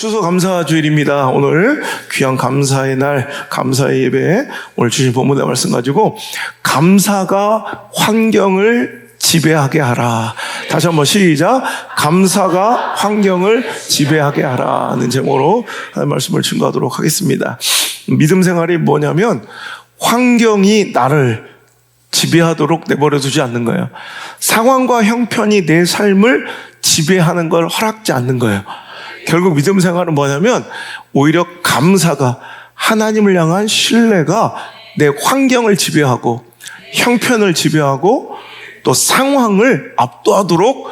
추수감사주일입니다. 오늘 귀한 감사의 날, 감사의 예배, 오늘 주신 본문의 말씀 가지고 감사가 환경을 지배하게 하라. 다시 한번 시작. 감사가 환경을 지배하게 하라 하는 제목으로 하나님의 말씀을 증거하도록 하겠습니다. 믿음 생활이 뭐냐면 환경이 나를 지배하도록 내버려 두지 않는 거예요. 상황과 형편이 내 삶을 지배하는 걸 허락지 않는 거예요. 결국 믿음 생활은 뭐냐면 오히려 감사가, 하나님을 향한 신뢰가 내 환경을 지배하고 형편을 지배하고 또 상황을 압도하도록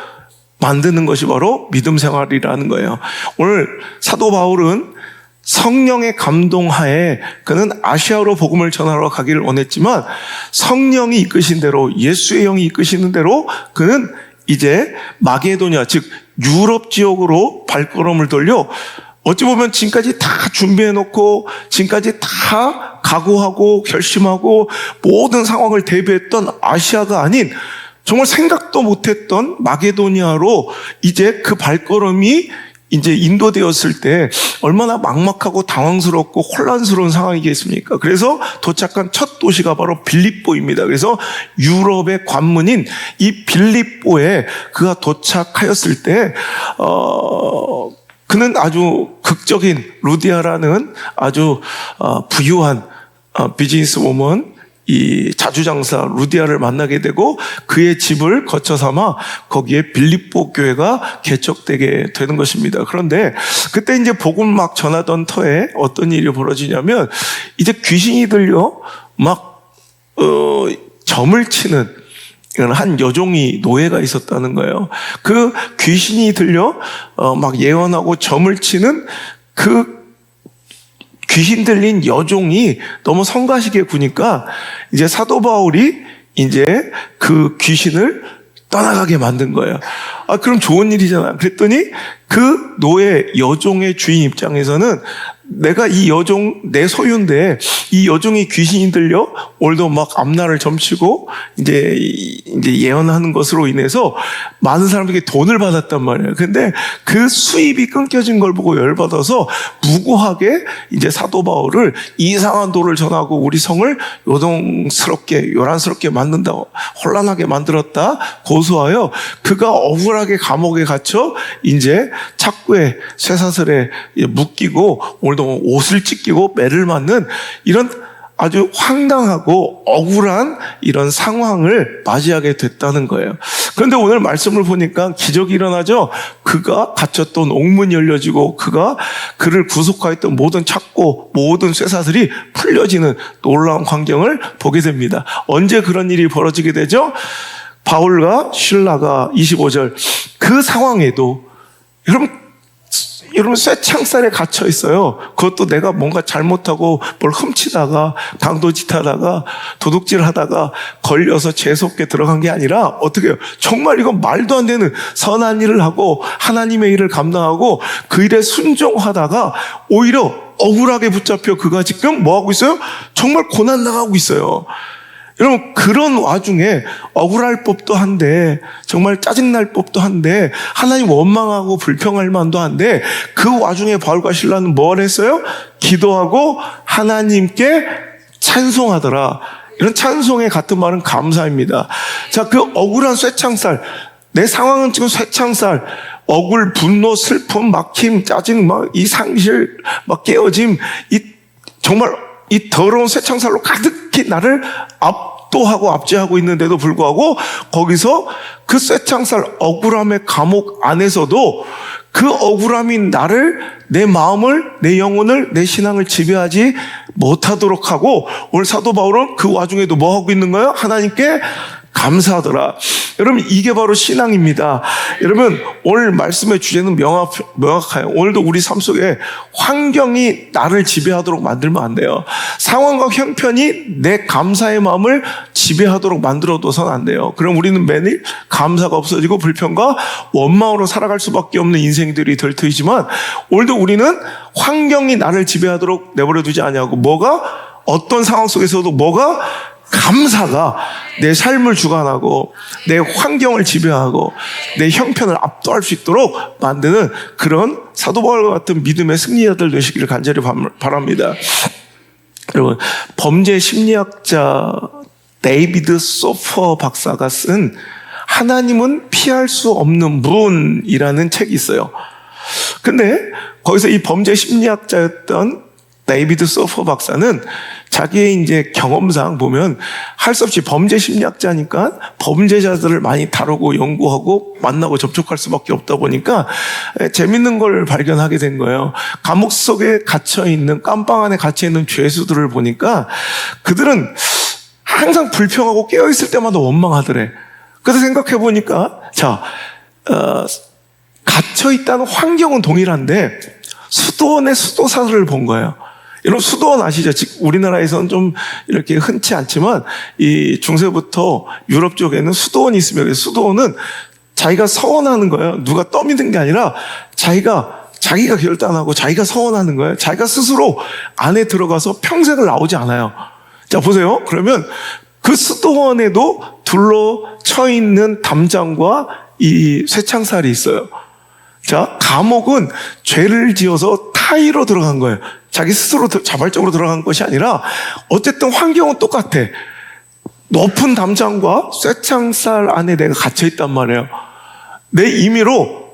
만드는 것이 바로 믿음 생활이라는 거예요. 오늘 사도 바울은 성령의 감동하에 그는 아시아로 복음을 전하러 가기를 원했지만 성령이 이끄신 대로, 예수의 영이 이끄시는 대로 그는 이제 마게도냐, 즉 유럽 지역으로 발걸음을 돌려 어찌 보면 지금까지 다 준비해놓고 지금까지 다 각오하고 결심하고 모든 상황을 대비했던 아시아가 아닌 정말 생각도 못했던 마게도니아로 이제 그 발걸음이 이제 인도되었을 때 얼마나 막막하고 당황스럽고 혼란스러운 상황이겠습니까? 그래서 도착한 첫 도시가 바로 빌립보입니다. 그래서 유럽의 관문인 이 빌립보에 그가 도착하였을 때 그는 아주 극적인 루디아라는 아주 부유한 비즈니스우먼, 이 자주장사 루디아를 만나게 되고 그의 집을 거처 삼아 거기에 빌립보 교회가 개척되게 되는 것입니다. 그런데 그때 이제 복음 막 전하던 터에 어떤 일이 벌어지냐면 이제 귀신이 들려 막 점을 치는 한 여종이 노예가 있었다는 거예요. 그 귀신이 들려 막 예언하고 점을 치는 그 귀신 들린 여종이 너무 성가시게 구니까 이제 사도 바울이 이제 그 귀신을 떠나가게 만든 거예요. 아, 그럼 좋은 일이잖아. 그랬더니 그 노예 여종의 주인 입장에서는 내가 이 여종 내 소유인데 이 여종이 귀신이 들려 오늘도 막 앞날을 점치고 이제 예언하는 것으로 인해서 많은 사람들에게 돈을 받았단 말이에요. 근데 그 수입이 끊겨진 걸 보고 열받아서 무고하게 이제 사도 바울을 이상한 도를 전하고 우리 성을 요란스럽게 만든다, 혼란하게 만들었다 고소하여 그가 억울하게 감옥에 갇혀 이제 착고에 쇠사슬에 묶이고 오늘도 옷을 찢기고 매를 맞는 이런 아주 황당하고 억울한 이런 상황을 맞이하게 됐다는 거예요. 그런데 오늘 말씀을 보니까 기적이 일어나죠. 그가 갇혔던 옥문이 열려지고 그가 그를 구속하였던 모든 착고, 모든 쇠사슬이 풀려지는 놀라운 광경을 보게 됩니다. 언제 그런 일이 벌어지게 되죠? 바울과 실라가 25절 그 상황에도 여러분 쇠창살에 갇혀 있어요. 그것도 내가 뭔가 잘못하고 뭘 훔치다가 강도짓하다가 도둑질하다가 걸려서 재수없게 들어간 게 아니라 어떻게 해요? 정말 이건 말도 안 되는 선한 일을 하고 하나님의 일을 감당하고 그 일에 순종하다가 오히려 억울하게 붙잡혀 그가 지금 뭐 하고 있어요? 정말 고난 당하고 있어요. 여러분 그런 와중에 억울할 법도 한데 정말 짜증날 법도 한데 하나님 원망하고 불평할 만도 한데 그 와중에 바울과 실라는 뭘 했어요? 기도하고 하나님께 찬송하더라. 이런 찬송의 같은 말은 감사입니다. 자, 그 억울한 쇠창살, 내 상황은 지금 쇠창살, 억울, 분노, 슬픔, 막힘, 짜증, 막 이 상실, 막 깨어짐, 정말 이 더러운 쇠창살로 가득히 나를 압도하고 압제하고 있는데도 불구하고 거기서 그 쇠창살 억울함의 감옥 안에서도 그 억울함이 나를, 내 마음을, 내 영혼을, 내 신앙을 지배하지 못하도록 하고 오늘 사도 바울은 그 와중에도 뭐 하고 있는 거예요? 하나님께 감사하더라. 여러분 이게 바로 신앙입니다. 여러분 오늘 말씀의 주제는 명확해요. 오늘도 우리 삶 속에 환경이 나를 지배하도록 만들면 안 돼요. 상황과 형편이 내 감사의 마음을 지배하도록 만들어둬서는 안 돼요. 그럼 우리는 매일 감사가 없어지고 불평과 원망으로 살아갈 수밖에 없는 인생들이 될 터이지만 오늘도 우리는 환경이 나를 지배하도록 내버려두지 않냐고, 어떤 상황 속에서도 뭐가 감사가 내 삶을 주관하고 내 환경을 지배하고 내 형편을 압도할 수 있도록 만드는 그런 사도 바울과 같은 믿음의 승리자들 되시기를 간절히 바랍니다. 여러분, 범죄 심리학자 데이비드 소퍼 박사가 쓴 하나님은 피할 수 없는 문이라는 책이 있어요. 근데 거기서 이 범죄 심리학자였던 데이비드 소퍼 박사는 자기의 이제 경험상 보면 할 수 없이 범죄 심리학자니까 범죄자들을 많이 다루고 연구하고 만나고 접촉할 수밖에 없다 보니까 재밌는 걸 발견하게 된 거예요. 감옥 속에 갇혀있는, 깜방 안에 갇혀있는 죄수들을 보니까 그들은 항상 불평하고 깨어있을 때마다 원망하더래. 그래서 생각해 보니까 갇혀있다는 환경은 동일한데 수도원의 수도사를 본 거예요. 여러분, 수도원 아시죠? 즉 우리나라에서는 좀 이렇게 흔치 않지만 이 중세부터 유럽 쪽에는 수도원이 있으면 수도원은 자기가 서원하는 거예요. 누가 떠미는 게 아니라 자기가 결단하고 자기가 서원하는 거예요. 자기가 스스로 안에 들어가서 평생을 나오지 않아요. 자, 보세요. 그러면 그 수도원에도 둘러쳐 있는 담장과 이 쇠창살이 있어요. 자, 감옥은 죄를 지어서 타의로 들어간 거예요. 자기 스스로 자발적으로 들어간 것이 아니라 어쨌든 환경은 똑같아. 높은 담장과 쇠창살 안에 내가 갇혀있단 말이에요. 내 임의로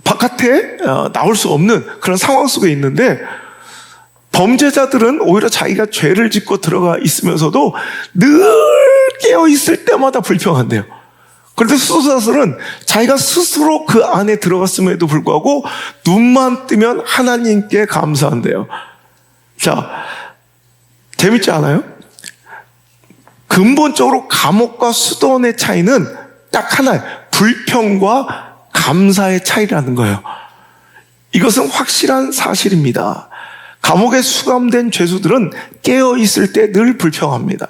바깥에 나올 수 없는 그런 상황 속에 있는데 범죄자들은 오히려 자기가 죄를 짓고 들어가 있으면서도 늘 깨어있을 때마다 불평한대요. 그런데 수도사들은 자기가 스스로 그 안에 들어갔음에도 불구하고 눈만 뜨면 하나님께 감사한대요. 자, 재밌지 않아요? 근본적으로 감옥과 수도원의 차이는 딱 하나예요. 불평과 감사의 차이라는 거예요. 이것은 확실한 사실입니다. 감옥에 수감된 죄수들은 깨어있을 때 늘 불평합니다.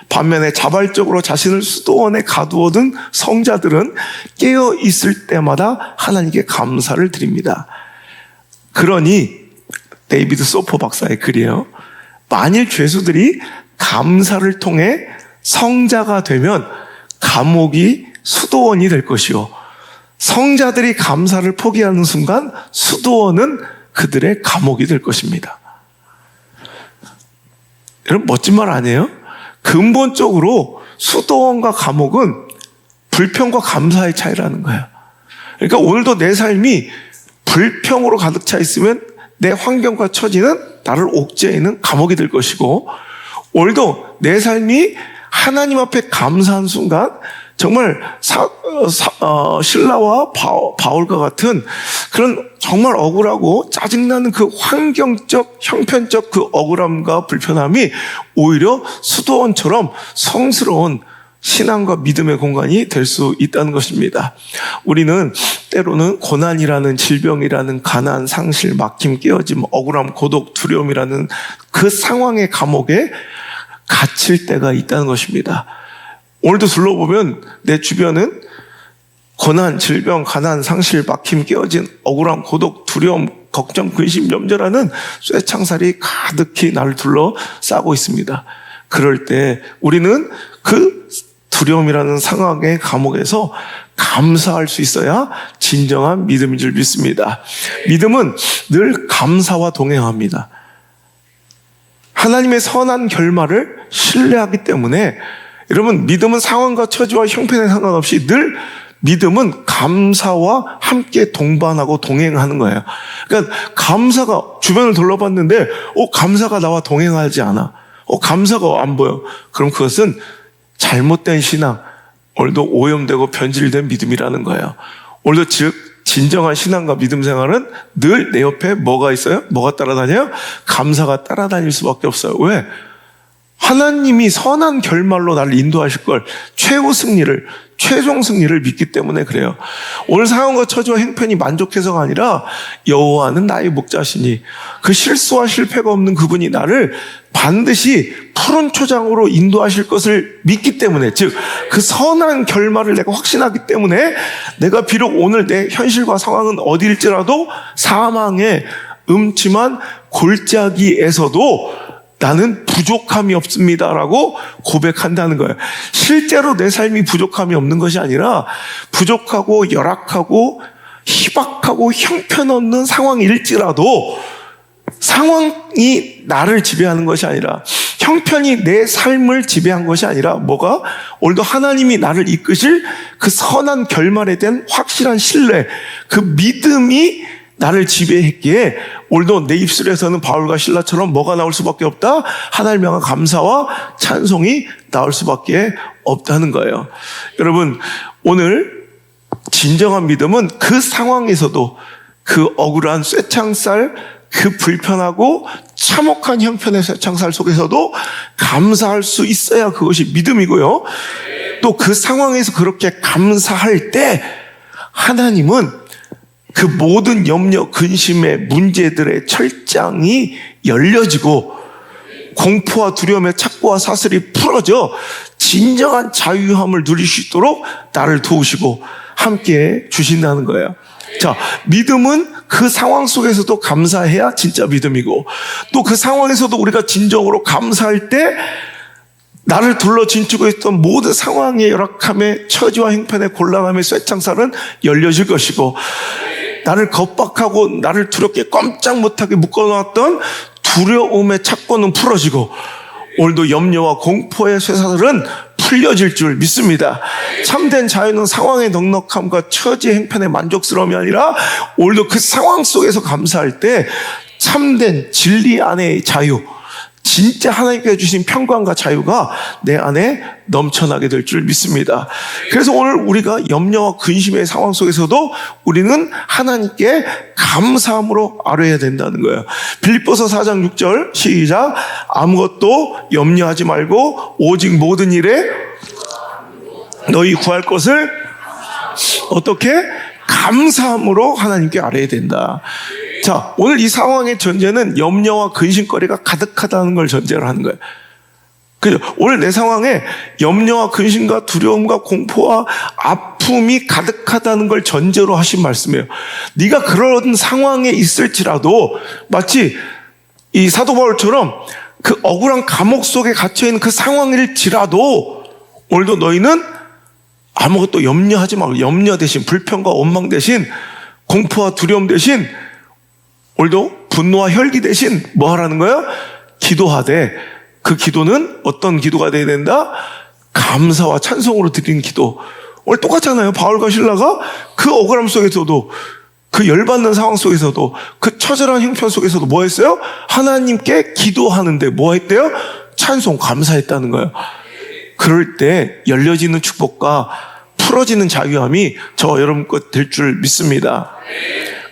반면에 자발적으로 자신을 수도원에 가두어둔 성자들은 깨어있을 때마다 하나님께 감사를 드립니다. 그러니 데이비드 소퍼 박사의 글이에요. 만일 죄수들이 감사를 통해 성자가 되면 감옥이 수도원이 될 것이요, 성자들이 감사를 포기하는 순간 수도원은 그들의 감옥이 될 것입니다. 여러분, 멋진 말 아니에요? 근본적으로 수도원과 감옥은 불평과 감사의 차이라는 거예요. 그러니까 오늘도 내 삶이 불평으로 가득 차 있으면 내 환경과 처지는 나를 옥죄이는 감옥이 될 것이고, 오늘도 내 삶이 하나님 앞에 감사한 순간 정말 신라와 바울과 같은 그런 정말 억울하고 짜증나는 그 환경적, 형편적 그 억울함과 불편함이 오히려 수도원처럼 성스러운 신앙과 믿음의 공간이 될 수 있다는 것입니다. 우리는 때로는 고난이라는, 질병이라는, 가난, 상실, 막힘, 깨어짐, 억울함, 고독, 두려움이라는 그 상황의 감옥에 갇힐 때가 있다는 것입니다. 오늘도 둘러보면 내 주변은 고난, 질병, 가난, 상실, 막힘, 깨어진, 억울함, 고독, 두려움, 걱정, 근심, 염려라는 쇠창살이 가득히 나를 둘러싸고 있습니다. 그럴 때 우리는 그 두려움이라는 상황의 감옥에서 감사할 수 있어야 진정한 믿음인 줄 믿습니다. 믿음은 늘 감사와 동행합니다. 하나님의 선한 결말을 신뢰하기 때문에 여러분, 믿음은 상황과 처지와 형편에 상관없이 늘 믿음은 감사와 함께 동반하고 동행하는 거예요. 그러니까 감사가, 주변을 둘러봤는데 감사가 나와 동행하지 않아, 감사가 안 보여. 그럼 그것은 잘못된 신앙, 오늘도 오염되고 변질된 믿음이라는 거예요. 오늘도 즉 진정한 신앙과 믿음 생활은 늘 내 옆에 뭐가 있어요? 뭐가 따라다녀요? 감사가 따라다닐 수밖에 없어요. 왜? 하나님이 선한 결말로 나를 인도하실 걸, 최후 승리를, 최종 승리를 믿기 때문에 그래요. 오늘 상황과 처지와 형편이 만족해서가 아니라 여호와는 나의 목자시니 그 실수와 실패가 없는 그분이 나를 반드시 푸른 초장으로 인도하실 것을 믿기 때문에, 즉 그 선한 결말을 내가 확신하기 때문에 내가 비록 오늘 내 현실과 상황은 어디일지라도 사망의 음침한 골짜기에서도 나는 부족함이 없습니다라고 고백한다는 거예요. 실제로 내 삶이 부족함이 없는 것이 아니라 부족하고 열악하고 희박하고 형편없는 상황일지라도 상황이 나를 지배하는 것이 아니라 형편이 내 삶을 지배한 것이 아니라 뭐가? 오늘도 하나님이 나를 이끄실 그 선한 결말에 대한 확실한 신뢰, 그 믿음이 나를 지배했기에 오늘도 내 입술에서는 바울과 실라처럼 뭐가 나올 수밖에 없다? 하나님을 향한 감사와 찬송이 나올 수밖에 없다는 거예요. 여러분, 오늘 진정한 믿음은 그 상황에서도 그 억울한 쇠창살, 그 불편하고 참혹한 형편의 쇠창살 속에서도 감사할 수 있어야 그것이 믿음이고요. 또 그 상황에서 그렇게 감사할 때 하나님은 그 모든 염려, 근심의 문제들의 철장이 열려지고 공포와 두려움의 착고와 사슬이 풀어져 진정한 자유함을 누릴 수 있도록 나를 도우시고 함께 주신다는 거예요. 자, 믿음은 그 상황 속에서도 감사해야 진짜 믿음이고 또 그 상황에서도 우리가 진정으로 감사할 때 나를 둘러 진치고 있던 모든 상황의 열악함의 처지와 형편의 곤란함의 쇠창살은 열려질 것이고 나를 겁박하고 나를 두렵게 꼼짝 못하게 묶어놓았던 두려움의 착고는 풀어지고 오늘도 염려와 공포의 쇠사슬은 풀려질 줄 믿습니다. 참된 자유는 상황의 넉넉함과 처지의 형편의 만족스러움이 아니라 오늘도 그 상황 속에서 감사할 때 참된 진리 안의 자유, 진짜 하나님께서 주신 평강과 자유가 내 안에 넘쳐나게 될 줄 믿습니다. 그래서 오늘 우리가 염려와 근심의 상황 속에서도 우리는 하나님께 감사함으로 아뢰어야 된다는 거예요. 빌립보서 4장 6절 시작. 아무것도 염려하지 말고 오직 모든 일에 너희 구할 것을 어떻게? 감사함으로 하나님께 아뢰어야 된다. 자, 오늘 이 상황의 전제는 염려와 근심거리가 가득하다는 걸 전제로 하는 거예요. 그죠? 오늘 내 상황에 염려와 근심과 두려움과 공포와 아픔이 가득하다는 걸 전제로 하신 말씀이에요. 네가 그런 상황에 있을지라도 마치 이 사도 바울처럼 그 억울한 감옥 속에 갇혀있는 그 상황일지라도 오늘도 너희는 아무것도 염려하지 말고 염려 대신 불평과 원망 대신 공포와 두려움 대신 오늘도 분노와 혈기 대신 뭐 하라는 거예요? 기도하되 그 기도는 어떤 기도가 돼야 된다? 감사와 찬송으로 드리는 기도. 오늘 똑같잖아요. 바울과 실라가 그 억울함 속에서도 그 열받는 상황 속에서도 그 처절한 형편 속에서도 뭐 했어요? 하나님께 기도하는데 뭐 했대요? 찬송, 감사했다는 거예요. 그럴 때 열려지는 축복과 풀어지는 자유함이 저 여러분 것 될 줄 믿습니다.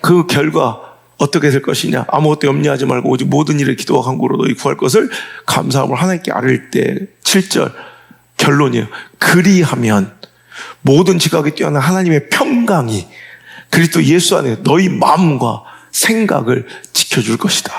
그 결과 어떻게 될 것이냐? 아무것도 염려하지 말고 오직 모든 일에 기도와 간구로 너희 구할 것을 감사함으로 하나님께 아뢰을 때 7절 결론이에요. 그리하면 모든 지각이 뛰어난 하나님의 평강이 그리스도 예수 안에 너희 마음과 생각을 지켜줄 것이다.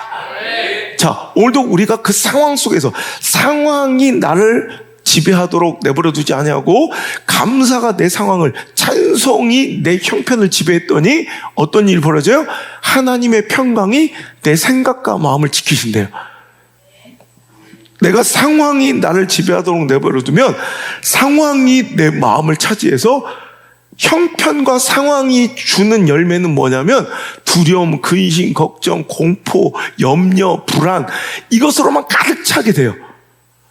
자, 오늘도 우리가 그 상황 속에서 상황이 나를 지배하도록 내버려두지 아니하고 감사가 내 상황을, 찬송이 내 형편을 지배했더니 어떤 일이 벌어져요? 하나님의 평강이 내 생각과 마음을 지키신대요. 내가 상황이 나를 지배하도록 내버려두면 상황이 내 마음을 차지해서 형편과 상황이 주는 열매는 뭐냐면 두려움, 근심, 걱정, 공포, 염려, 불안 이것으로만 가득 차게 돼요.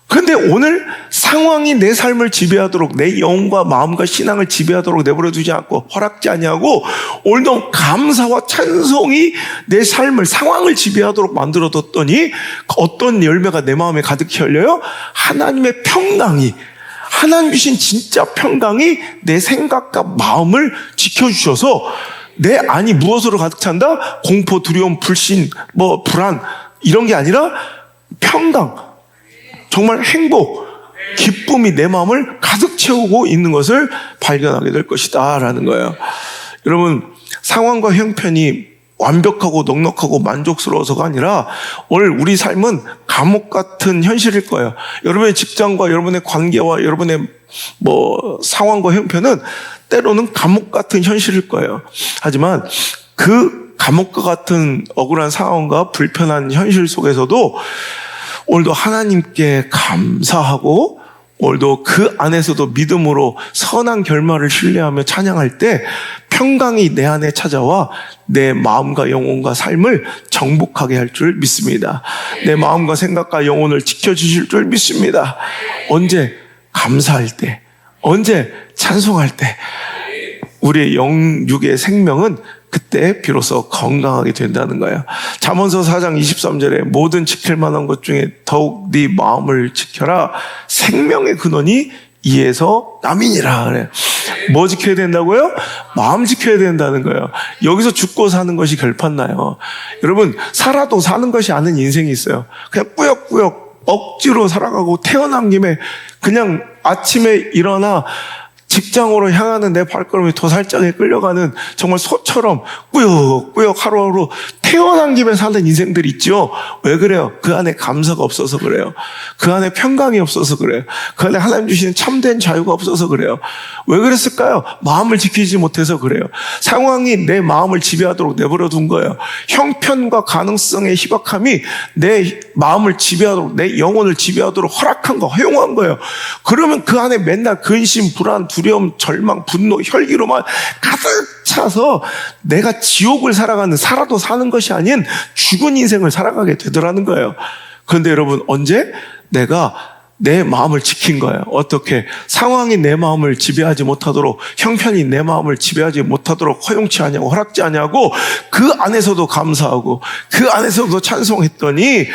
그런데 오늘 상황이 내 삶을 지배하도록 내 영과 마음과 신앙을 지배하도록 내버려두지 않고 허락지 아니하고 오늘도 감사와 찬송이 내 삶을 상황을 지배하도록 만들어뒀더니 어떤 열매가 내 마음에 가득히 열려요? 하나님의 평강이, 하나님 주신 진짜 평강이 내 생각과 마음을 지켜주셔서 내 안이 무엇으로 가득 찬다? 공포, 두려움, 불신, 불안 이런 게 아니라 평강, 정말 행복, 기쁨이 내 마음을 가득 채우고 있는 것을 발견하게 될 것이다 라는 거예요. 여러분, 상황과 형편이 완벽하고 넉넉하고 만족스러워서가 아니라 오늘 우리 삶은 감옥 같은 현실일 거예요. 여러분의 직장과 여러분의 관계와 여러분의 상황과 형편은 때로는 감옥 같은 현실일 거예요. 하지만 그 감옥과 같은 억울한 상황과 불편한 현실 속에서도 오늘도 하나님께 감사하고 오늘도 그 안에서도 믿음으로 선한 결말을 신뢰하며 찬양할 때 평강이 내 안에 찾아와 내 마음과 영혼과 삶을 정복하게 할 줄 믿습니다. 내 마음과 생각과 영혼을 지켜주실 줄 믿습니다. 언제? 감사할 때, 언제? 찬송할 때 우리의 영육의 생명은 그때 비로소 건강하게 된다는 거예요. 잠언서 4장 23절에 모든 지킬 만한 것 중에 더욱 네 마음을 지켜라. 생명의 근원이 이에서 남이니라. 그래. 뭐 지켜야 된다고요? 마음 지켜야 된다는 거예요. 여기서 죽고 사는 것이 결판나요. 여러분, 살아도 사는 것이 아닌 인생이 있어요. 그냥 꾸역꾸역 억지로 살아가고 태어난 김에 그냥 아침에 일어나 직장으로 향하는 내 발걸음이 도살장에 끌려가는 정말 소처럼 꾸역꾸역 하루하루 태어난 김에 사는 인생들 있죠. 왜 그래요? 그 안에 감사가 없어서 그래요. 그 안에 평강이 없어서 그래요. 그 안에 하나님 주시는 참된 자유가 없어서 그래요. 왜 그랬을까요? 마음을 지키지 못해서 그래요. 상황이 내 마음을 지배하도록 내버려 둔 거예요. 형편과 가능성의 희박함이 내 마음을 지배하도록, 내 영혼을 지배하도록 허락한 거, 허용한 거예요. 그러면 그 안에 맨날 근심, 불안, 두려움, 절망, 분노, 혈기로만 가득 차서 내가 지옥을 살아도 사는 것이 아닌 죽은 인생을 살아가게 되더라는 거예요. 그런데 여러분, 언제? 내가 내 마음을 지킨 거예요. 어떻게? 상황이 내 마음을 지배하지 못하도록, 형편이 내 마음을 지배하지 못하도록 허용치 않냐고, 허락지 않냐고, 그 안에서도 감사하고 그 안에서도 찬송했더니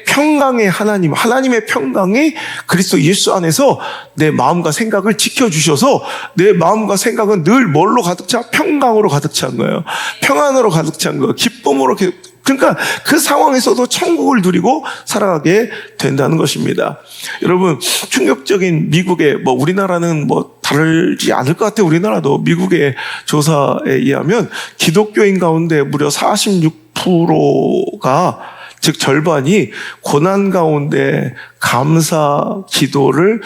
평강의 하나님, 하나님의 평강이 그리스도 예수 안에서 내 마음과 생각을 지켜주셔서 내 마음과 생각은 늘 뭘로 가득 차? 평강으로 가득 찬 거예요. 평안으로 가득 찬 거예요. 기쁨으로. 그러니까 그 상황에서도 천국을 누리고 살아가게 된다는 것입니다. 여러분, 충격적인 미국의, 우리나라는 다르지 않을 것 같아요. 우리나라도 미국의 조사에 의하면 기독교인 가운데 무려 46%가, 즉 절반이 고난 가운데 감사 기도를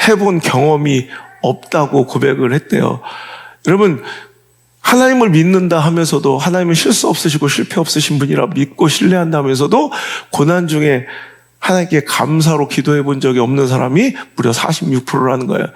해본 경험이 없다고 고백을 했대요. 여러분, 하나님을 믿는다 하면서도, 하나님은 실수 없으시고 실패 없으신 분이라 믿고 신뢰한다 하면서도 고난 중에 하나님께 감사로 기도해 본 적이 없는 사람이 무려 46%라는 거예요.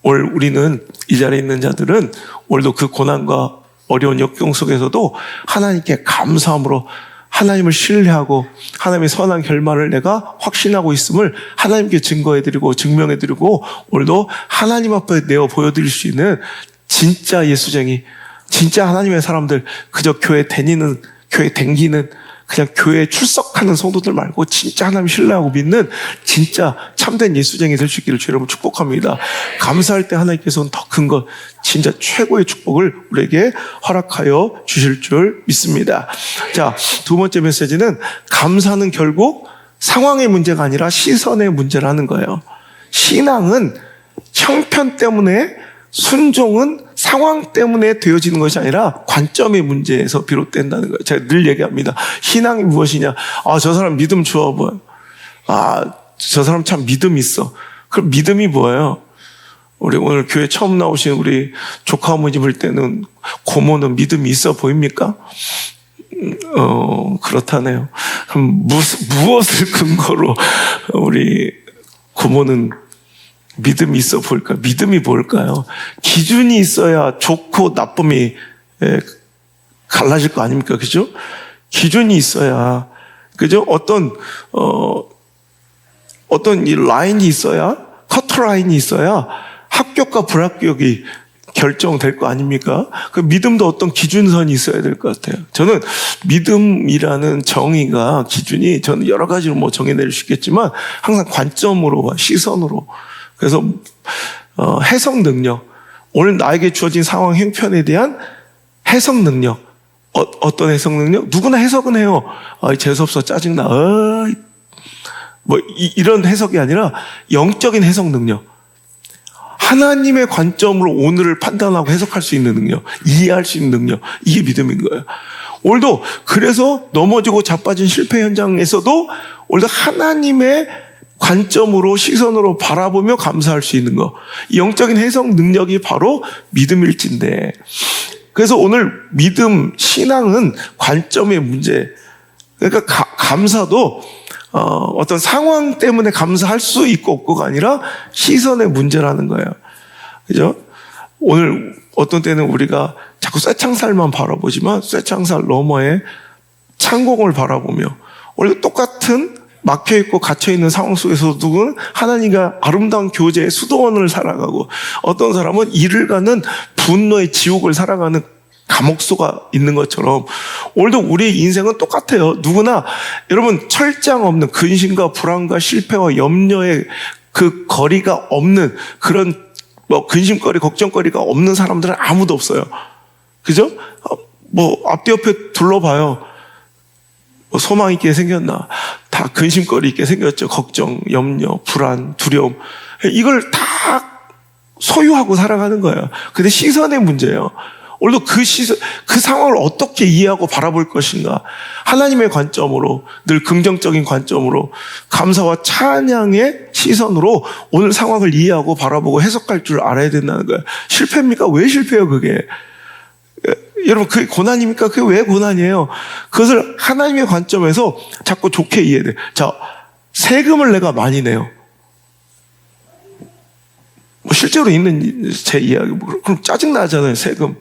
오늘 우리는, 이 자리에 있는 자들은 오늘도 그 고난과 어려운 역경 속에서도 하나님께 감사함으로 하나님을 신뢰하고 하나님의 선한 결말을 내가 확신하고 있음을 하나님께 증거해드리고 증명해드리고 오늘도 하나님 앞에 내어 보여드릴 수 있는 진짜 예수쟁이, 진짜 하나님의 사람들, 그저 교회 다니는, 교회 댕기는, 그냥 교회에 출석하는 성도들 말고 진짜 하나님 신뢰하고 믿는 진짜 참된 예수쟁이 될 수 있기를 주 여러분 축복합니다. 감사할 때 하나님께서는 더 큰 것, 진짜 최고의 축복을 우리에게 허락하여 주실 줄 믿습니다. 자, 두 번째 메시지는 감사는 결국 상황의 문제가 아니라 시선의 문제라는 거예요. 신앙은 형편 때문에, 순종은 상황 때문에 되어지는 것이 아니라 관점의 문제에서 비롯된다는 거예요. 제가 늘 얘기합니다. 신앙이 무엇이냐? 저 사람 믿음 좋아 보여. 저 사람 참 믿음 있어. 그럼 믿음이 뭐예요? 우리 오늘 교회 처음 나오신 우리 조카 어머니 볼 때는 고모는 믿음이 있어 보입니까? 그렇다네요. 그럼 무엇을 근거로 우리 고모는 믿음이 있어 보일까? 믿음이 뭘까요? 기준이 있어야 좋고 나쁨이 갈라질 거 아닙니까? 그죠? 기준이 있어야, 그죠? 어떤 이 라인이 있어야, 커트라인이 있어야 합격과 불합격이 결정될 거 아닙니까? 그 믿음도 어떤 기준선이 있어야 될 것 같아요. 저는 믿음이라는 정의가, 기준이 저는 여러 가지로 정해낼 수 있겠지만 항상 관점으로, 시선으로. 그래서 해석 능력, 오늘 나에게 주어진 상황 형편에 대한 해석 능력. 어떤 해석 능력? 누구나 해석은 해요. 재수없어, 짜증나, 이런 해석이 아니라 영적인 해석 능력. 하나님의 관점으로 오늘을 판단하고 해석할 수 있는 능력, 이해할 수 있는 능력, 이게 믿음인 거예요. 오늘도 그래서 넘어지고 자빠진 실패 현장에서도 오늘도 하나님의 관점으로, 시선으로 바라보며 감사할 수 있는 거, 이 영적인 해석 능력이 바로 믿음일진데, 그래서 오늘 믿음, 신앙은 관점의 문제. 그러니까 감사도 어떤 상황 때문에 감사할 수 있고 없고가 아니라 시선의 문제라는 거예요. 그죠? 오늘 어떤 때는 우리가 자꾸 쇠창살만 바라보지만 쇠창살 너머에 창공을 바라보며 원래 똑같은 막혀있고 갇혀있는 상황 속에서도 누구는 하나님과 아름다운 교제의 수도원을 살아가고 어떤 사람은 이를 가는 분노의 지옥을 살아가는 감옥소가 있는 것처럼 오늘도 우리의 인생은 똑같아요. 누구나 여러분 철장 없는 근심과 불안과 실패와 염려의 그 거리가 없는 그런 근심거리 걱정거리가 없는 사람들은 아무도 없어요. 그죠? 앞뒤 옆에 둘러봐요. 소망 있게 생겼나? 다 근심거리 있게 생겼죠. 걱정, 염려, 불안, 두려움. 이걸 다 소유하고 살아가는 거예요. 근데 시선의 문제예요. 오늘도 그 상황을 어떻게 이해하고 바라볼 것인가. 하나님의 관점으로, 늘 긍정적인 관점으로, 감사와 찬양의 시선으로 오늘 상황을 이해하고 바라보고 해석할 줄 알아야 된다는 거예요. 실패입니까? 왜 실패해요, 그게? 여러분, 그게 고난입니까? 그게 왜 고난이에요? 그것을 하나님의 관점에서 자꾸 좋게 이해해야 돼요. 자, 세금을 내가 많이 내요. 실제로 있는 제 이야기. 그럼 짜증나잖아요, 세금.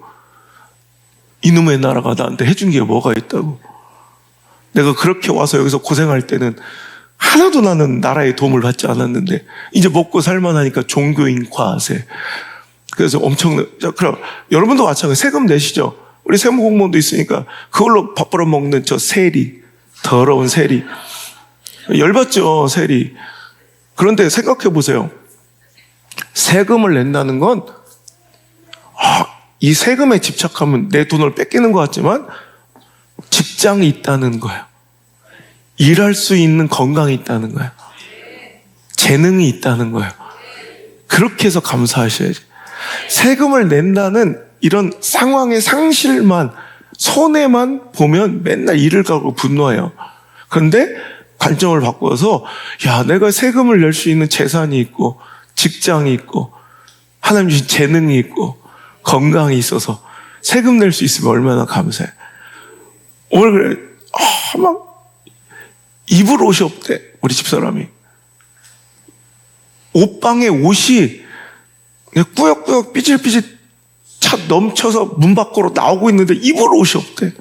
이놈의 나라가 나한테 해준 게 뭐가 있다고. 내가 그렇게 와서 여기서 고생할 때는 하나도 나는 나라의 도움을 받지 않았는데, 이제 먹고 살만하니까 종교인 과세. 그래서 엄청난, 그럼 여러분도 마찬가지로 세금 내시죠? 우리 세무 공무원도 있으니까 그걸로 밥 벌어 먹는 저 세리, 더러운 세리. 열받죠, 세리. 그런데 생각해 보세요. 세금을 낸다는 건, 이 세금에 집착하면 내 돈을 뺏기는 것 같지만 직장이 있다는 거예요. 일할 수 있는 건강이 있다는 거예요. 재능이 있다는 거예요. 그렇게 해서 감사하셔야죠. 세금을 낸다는 이런 상황의 상실만, 손해만 보면 맨날 이를 가고 분노해요. 그런데 관점을 바꿔서, 야, 내가 세금을 낼 수 있는 재산이 있고, 직장이 있고, 하나님 주신 재능이 있고, 건강이 있어서 세금 낼 수 있으면 얼마나 감사해. 오늘 그래, 막 입을 옷이 없대, 우리 집사람이. 옷방에 옷이 꾸역꾸역 삐질삐질 차 넘쳐서 문 밖으로 나오고 있는데 입을 옷이 없대.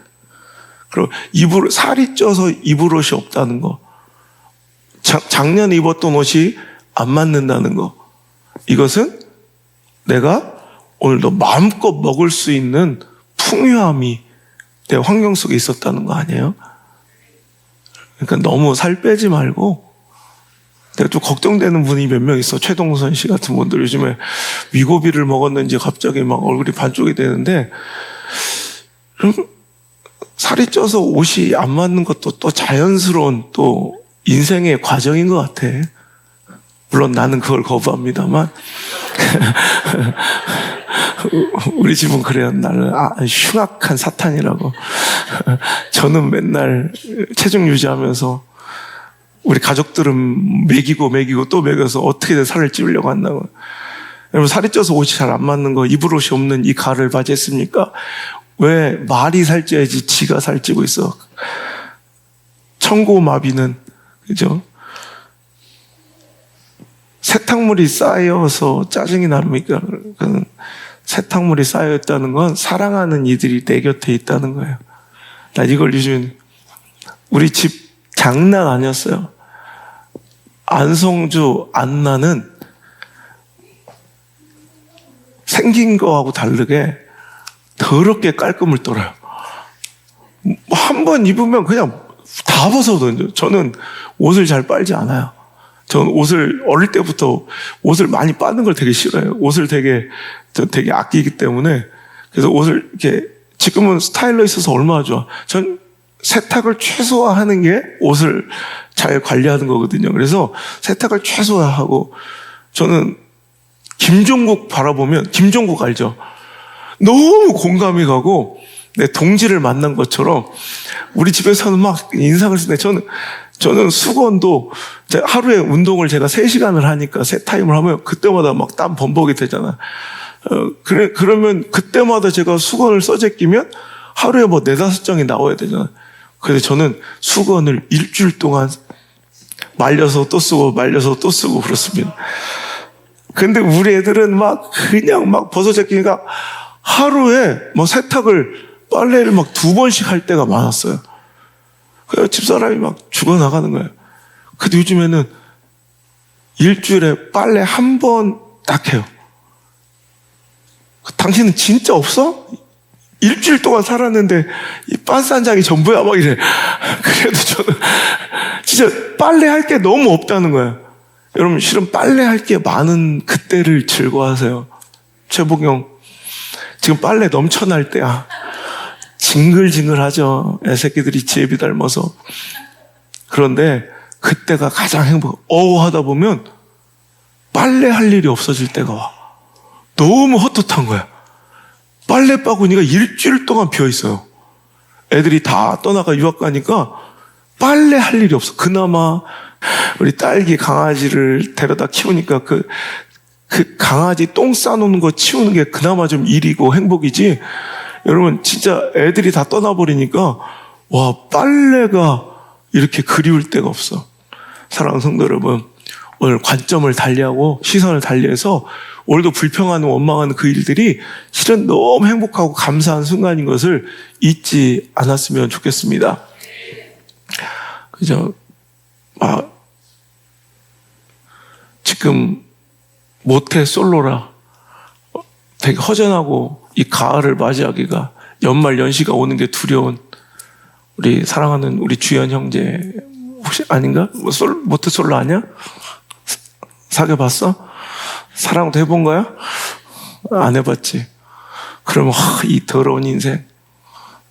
그리고 살이 쪄서 입을 옷이 없다는 거. 작년에 입었던 옷이 안 맞는다는 거. 이것은 내가 오늘도 마음껏 먹을 수 있는 풍요함이 내 환경 속에 있었다는 거 아니에요? 그러니까 너무 살 빼지 말고, 내가 좀 걱정되는 분이 몇 명 있어. 최동선 씨 같은 분들 요즘에 위고비를 먹었는지 갑자기 막 얼굴이 반쪽이 되는데, 살이 쪄서 옷이 안 맞는 것도 또 자연스러운 또 인생의 과정인 것 같아. 물론 나는 그걸 거부합니다만. 우리 집은 그래요. 나는 흉악한 사탄이라고. 저는 맨날 체중 유지하면서 우리 가족들은 먹이고 또 먹여서 어떻게든 살을 찌우려고 한다고. 여러분, 살이 쪄서 옷이 잘 안 맞는 거, 입을 옷이 없는 이 가를 맞이했습니까? 왜 말이 살쪄야지 지가 살찌고 있어? 천고마비는, 그죠? 세탁물이 쌓여서 짜증이 납니까? 세탁물이 쌓여있다는 건 사랑하는 이들이 내 곁에 있다는 거예요. 나 이걸 요즘 우리 집 장난 아니었어요. 안성주 안나는 생긴 거하고 다르게 더럽게 깔끔을 떨어요. 한 번 입으면 그냥 다 벗어던져. 저는 옷을 잘 빨지 않아요. 저는 옷을 어릴 때부터 옷을 많이 빠는 걸 되게 싫어해요. 옷을 되게 아끼기 때문에. 그래서 옷을 이렇게 지금은 스타일러 있어서 얼마나 좋아. 전 세탁을 최소화하는 게 옷을 잘 관리하는 거거든요. 그래서 세탁을 최소화하고, 저는 김종국 바라보면, 김종국 알죠? 너무 공감이 가고 내 동지를 만난 것처럼 우리 집에서는 막 인상을 쓰는데, 저는 수건도 하루에 운동을 제가 3시간을 하니까 세 타임을 하면 그때마다 막 땀 범벅이 되잖아. 그러면 그때마다 제가 수건을 써제끼면 하루에 뭐 4-5장이 나와야 되잖아. 근데 저는 수건을 일주일 동안 말려서 또 쓰고 말려서 또 쓰고 그렇습니다. 근데 우리 애들은 막 그냥 막 벗어제끼니까 하루에 뭐 세탁을 빨래를 막 2번씩 할 때가 많았어요. 그래서 집사람이 막 죽어나가는 거예요. 근데 요즘에는 일주일에 빨래 1번 딱 해요. 당신은 진짜 없어? 일주일 동안 살았는데 이 빤스 한 장이 전부야 막 이래. 그래도 저는 진짜 빨래할 게 너무 없다는 거예요. 여러분 실은 빨래할 게 많은 그때를 즐거워하세요. 최복영 지금 빨래 넘쳐날 때야. 징글징글하죠. 애새끼들이 지혜비 닮아서. 그런데 그때가 가장 하다 보면 빨래할 일이 없어질 때가 와. 너무 헛헛한 거야. 빨래 바구니가 일주일 동안 비어있어요. 애들이 다 떠나가 유학 가니까 빨래 할 일이 없어. 그나마 우리 딸기 강아지를 데려다 키우니까 그 강아지 똥 싸놓는 거 치우는 게 그나마 좀 일이고 행복이지. 여러분 진짜 애들이 다 떠나버리니까 와 빨래가 이렇게 그리울 때가 없어. 사랑하는 성도 여러분, 오늘 관점을 달리하고 시선을 달리해서 오늘도 불평하는 원망하는 그 일들이 실은 너무 행복하고 감사한 순간인 것을 잊지 않았으면 좋겠습니다. 그죠? 지금 모태 솔로라 되게 허전하고 이 가을을 맞이하기가 연말 연시가 오는 게 두려운 우리 사랑하는 우리 주연 형제 혹시 아닌가? 모태 솔로 아니야? 사귀어봤어? 사랑도 해본 거야? 안 해봤지. 그러면 이 더러운 인생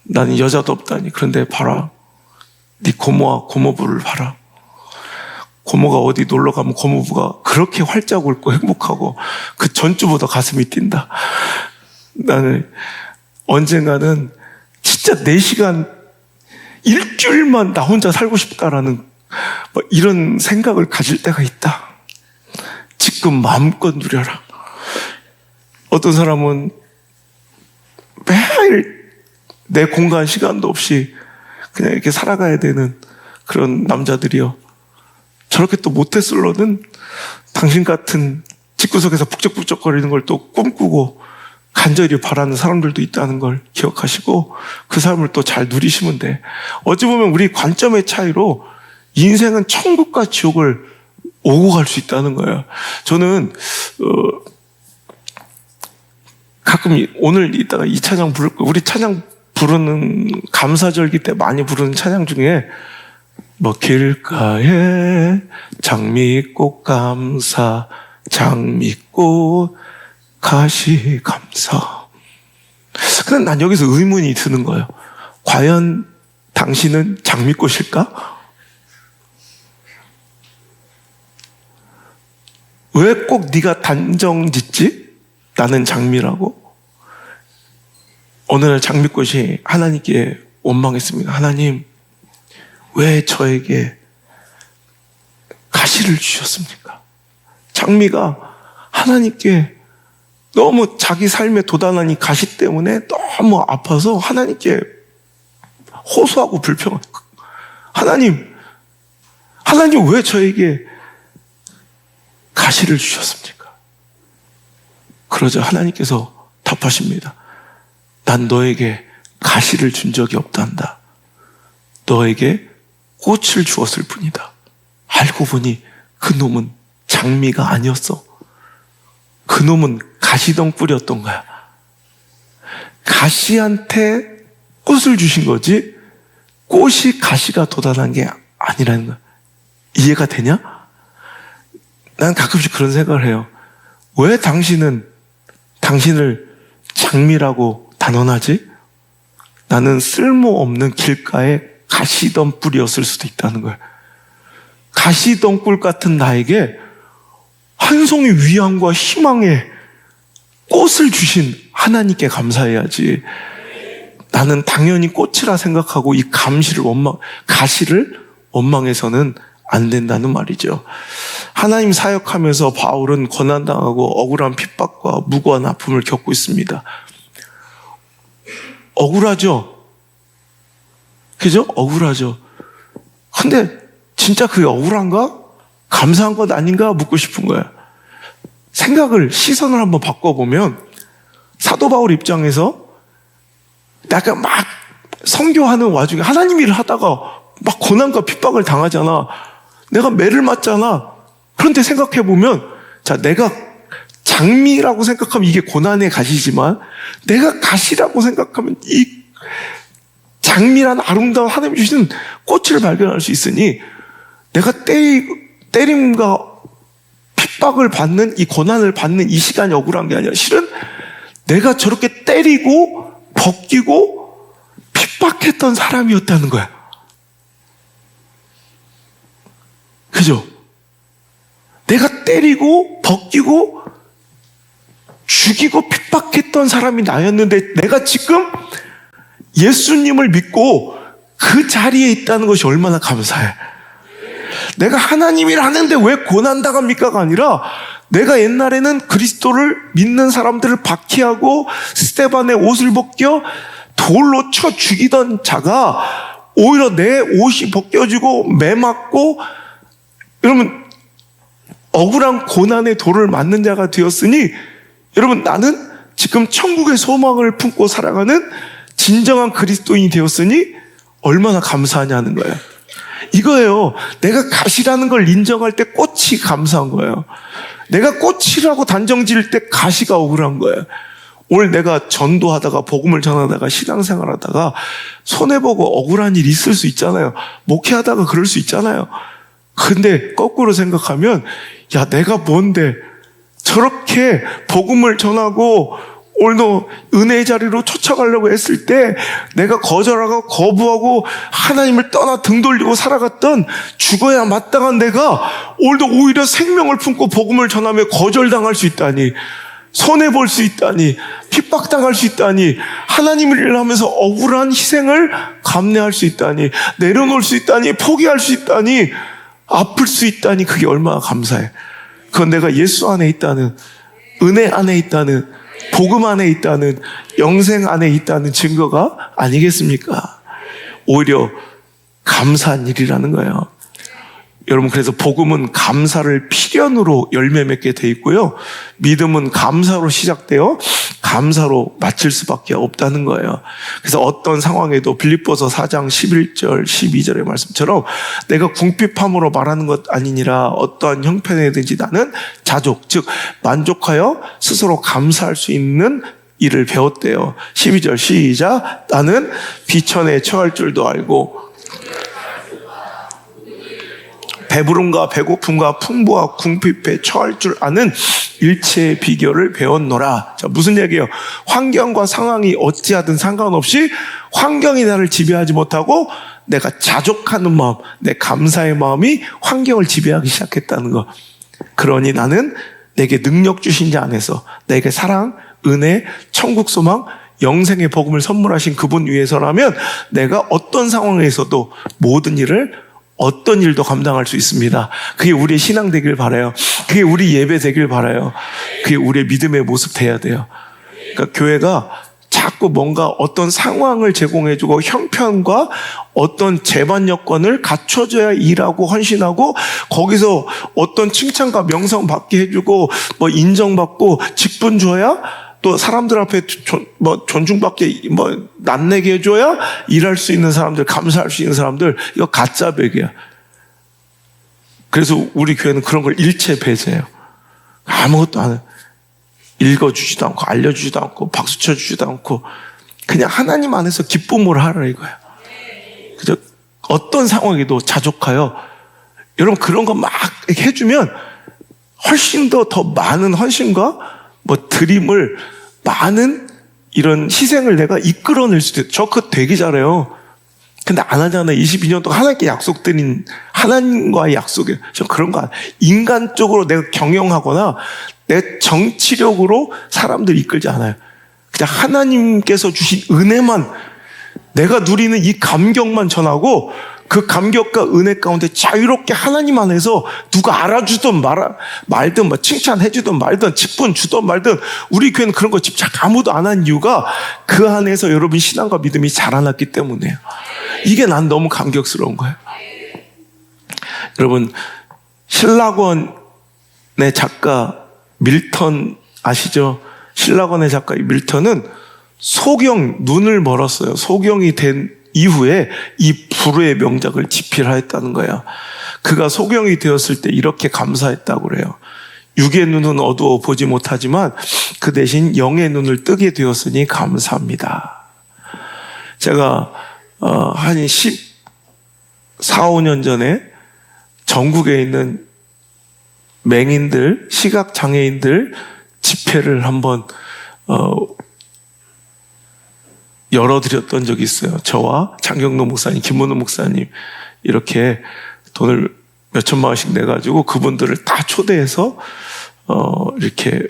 나는 여자도 없다니. 그런데 봐라 네 고모와 고모부를 봐라. 고모가 어디 놀러 가면 고모부가 그렇게 활짝 웃고 행복하고 그 전주보다 가슴이 뛴다. 나는 언젠가는 진짜 4시간 일주일만 나 혼자 살고 싶다라는 이런 생각을 가질 때가 있다. 지금 마음껏 누려라. 어떤 사람은 매일 내 공간 시간도 없이 그냥 이렇게 살아가야 되는 그런 남자들이요. 저렇게 또 모태솔로는 당신 같은 집구석에서 북적북적거리는 걸 또 꿈꾸고 간절히 바라는 사람들도 있다는 걸 기억하시고 그 삶을 또 잘 누리시면 돼. 어찌 보면 우리 관점의 차이로 인생은 천국과 지옥을 오고 갈 수 있다는 거예요. 저는 가끔 오늘 이따가 이 찬양 부를 거예요. 우리 찬양 부르는 감사절기 때 많이 부르는 찬양 중에 길가에 장미꽃 감사 장미꽃 가시 감사. 근데 난 여기서 의문이 드는 거예요. 과연 당신은 장미꽃일까? 왜 꼭 네가 단정 짓지? 나는 장미라고? 어느 날 장미꽃이 하나님께 원망했습니다. 하나님, 왜 저에게 가시를 주셨습니까? 장미가 하나님께 너무 자기 삶에 도단한 이 가시 때문에 너무 아파서 하나님께 호소하고 불평하고 하나님 왜 저에게 가시를 주셨습니까? 그러자 하나님께서 답하십니다. 난 너에게 가시를 준 적이 없단다. 너에게 꽃을 주었을 뿐이다. 알고 보니 그 놈은 장미가 아니었어. 그 놈은 가시덩굴이었던 거야. 가시한테 꽃을 주신 거지 꽃이 가시가 도단한 게 아니라는 거야. 이해가 되냐? 난 가끔씩 그런 생각을 해요. 왜 당신은 당신을 장미라고 단언하지? 나는 쓸모없는 길가에 가시덤불이었을 수도 있다는 거야. 가시덩굴 같은 나에게 한 송이 위안과 희망의 꽃을 주신 하나님께 감사해야지. 나는 당연히 꽃이라 생각하고 이 가시를 원망해서는 안 된다는 말이죠. 하나님 사역하면서 바울은 고난당하고 억울한 핍박과 무고한 아픔을 겪고 있습니다. 억울하죠? 그죠? 억울하죠. 근데 진짜 그게 억울한가? 감사한 것 아닌가? 묻고 싶은 거예요. 시선을 한번 바꿔보면 사도 바울 입장에서 약간 막 선교하는 와중에 하나님 일을 하다가 막 고난과 핍박을 당하잖아. 내가 매를 맞잖아. 그런데 생각해보면, 자, 내가 장미라고 생각하면 이게 고난의 가시지만, 내가 가시라고 생각하면 이 장미란 아름다운 하나님 주시는 꽃을 발견할 수 있으니, 내가 때림과 핍박을 받는, 이 고난을 받는 이 시간이 억울한 게 아니라, 실은 내가 저렇게 때리고 벗기고 핍박했던 사람이었다는 거야. 그죠? 내가 때리고 벗기고 죽이고 핍박했던 사람이 나였는데, 내가 지금 예수님을 믿고 그 자리에 있다는 것이 얼마나 감사해. 내가 하나님 일 하는데 왜 고난당합니까가 아니라, 내가 옛날에는 그리스도를 믿는 사람들을 박해하고 스데반의 옷을 벗겨 돌로 쳐 죽이던 자가 오히려 내 옷이 벗겨지고 매 맞고, 여러분, 억울한 고난의 돌을 맞는 자가 되었으니, 여러분, 나는 지금 천국의 소망을 품고 살아가는 진정한 그리스도인이 되었으니 얼마나 감사하냐는 거예요. 이거예요. 내가 가시라는 걸 인정할 때 꽃이 감사한 거예요. 내가 꽃이라고 단정 지을 때 가시가 억울한 거예요. 오늘 내가 전도하다가 복음을 전하다가 신앙생활 하다가 손해보고 억울한 일이 있을 수 있잖아요. 목회하다가 그럴 수 있잖아요. 근데 거꾸로 생각하면, 야, 내가 뭔데 저렇게 복음을 전하고 오늘도 은혜의 자리로 쫓아가려고 했을 때 내가 거절하고 거부하고 하나님을 떠나 등 돌리고 살아갔던 죽어야 마땅한 내가 오늘도 오히려 생명을 품고 복음을 전하며 거절당할 수 있다니, 손해볼 수 있다니, 핍박당할 수 있다니, 하나님을 일을 하면서 억울한 희생을 감내할 수 있다니, 내려놓을 수 있다니, 포기할 수 있다니, 아플 수 있다니, 그게 얼마나 감사해. 그건 내가 예수 안에 있다는, 은혜 안에 있다는, 복음 안에 있다는, 영생 안에 있다는 증거가 아니겠습니까? 오히려 감사한 일이라는 거예요. 여러분, 그래서 복음은 감사를 필연으로 열매 맺게 돼 있고요, 믿음은 감사로 시작되어 감사로 마칠 수밖에 없다는 거예요. 그래서 어떤 상황에도 빌립보서 4장 11절 12절의 말씀처럼 내가 궁핍함으로 말하는 것 아니니라 어떠한 형편에든지 나는 자족, 즉 만족하여 스스로 감사할 수 있는 일을 배웠대요. 12절 시작. 나는 비천에 처할 줄도 알고 배부름과 배고픔과 풍부와 궁핍에 처할 줄 아는 일체의 비결을 배웠노라. 자, 무슨 얘기예요? 환경과 상황이 어찌하든 상관없이 환경이 나를 지배하지 못하고 내가 자족하는 마음, 내 감사의 마음이 환경을 지배하기 시작했다는 것. 그러니 나는 내게 능력 주신 자 안에서 내게 사랑, 은혜, 천국 소망, 영생의 복음을 선물하신 그분 위해서라면 내가 어떤 상황에서도 모든 일을, 어떤 일도 감당할 수 있습니다. 그게 우리의 신앙 되길 바라요. 그게 우리 예배 되길 바라요. 그게 우리의 믿음의 모습 돼야 돼요. 그러니까 교회가 자꾸 뭔가 어떤 상황을 제공해주고 형편과 어떤 재반 여건을 갖춰줘야 일하고 헌신하고 거기서 어떤 칭찬과 명성 받게 해주고 뭐 인정받고 직분 줘야 또 사람들 앞에 존중받게 낫내게 해줘야 일할 수 있는 사람들, 감사할 수 있는 사람들, 이거 가짜 백이야. 그래서 우리 교회는 그런 걸 일체 배제해요. 아무것도 안 해. 읽어주지도 않고 알려주지도 않고 박수 쳐주지도 않고 그냥 하나님 안에서 기쁨을 하라 이거예요. 그죠? 어떤 상황에도 자족하여 여러분 그런 거 막 해주면 훨씬 더 많은 헌신과 드림을 많은 이런 희생을 내가 이끌어낼 수도 있어요. 저 그거 되게 잘해요. 근데 안 하잖아요. 22년 동안 하나님께 약속드린 하나님과의 약속이에요. 저 그런 거 안 해요. 인간적으로 내가 경영하거나 내 정치력으로 사람들 이끌지 않아요. 그냥 하나님께서 주신 은혜만, 내가 누리는 이 감격만 전하고 그 감격과 은혜 가운데 자유롭게 하나님 안에서 누가 알아주든 말든 칭찬해주든 말든 직분 주든 말든 우리 교회는 그런 거 집착 아무도 안 한 이유가 그 안에서 여러분 신앙과 믿음이 자라났기 때문이에요. 이게 난 너무 감격스러운 거예요. 여러분, 신라권의 작가 밀턴 아시죠? 신라권의 작가 밀턴은 눈을 멀었어요. 소경이 된 이후에 이 불후의 명작을 집필하였다는 거예요. 그가 소경이 되었을 때 이렇게 감사했다고 그래요. 육의 눈은 어두워 보지 못하지만 그 대신 영의 눈을 뜨게 되었으니 감사합니다. 제가 한 14, 15년 전에 전국에 있는 맹인들, 시각장애인들 집회를 한번 열어드렸던 적이 있어요. 저와 장경록 목사님, 김문호 목사님 이렇게 돈을 몇 천만 원씩 내가지고 그분들을 다 초대해서 이렇게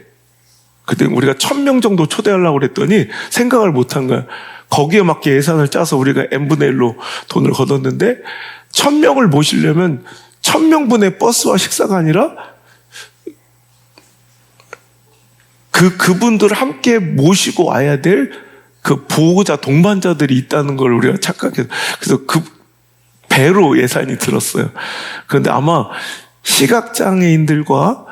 그때 우리가 1000명 정도 초대하려고 그랬더니 생각을 못한 거야. 거기에 맞게 예산을 짜서 우리가 n분의 1로 돈을 걷었는데 1000명을 모시려면 1000명분의 버스와 식사가 아니라 그분들을 함께 모시고 와야 될 그 보호자, 동반자들이 있다는 걸 우리가 착각해서 그래서 그 배로 예산이 들었어요. 그런데 아마 시각장애인들과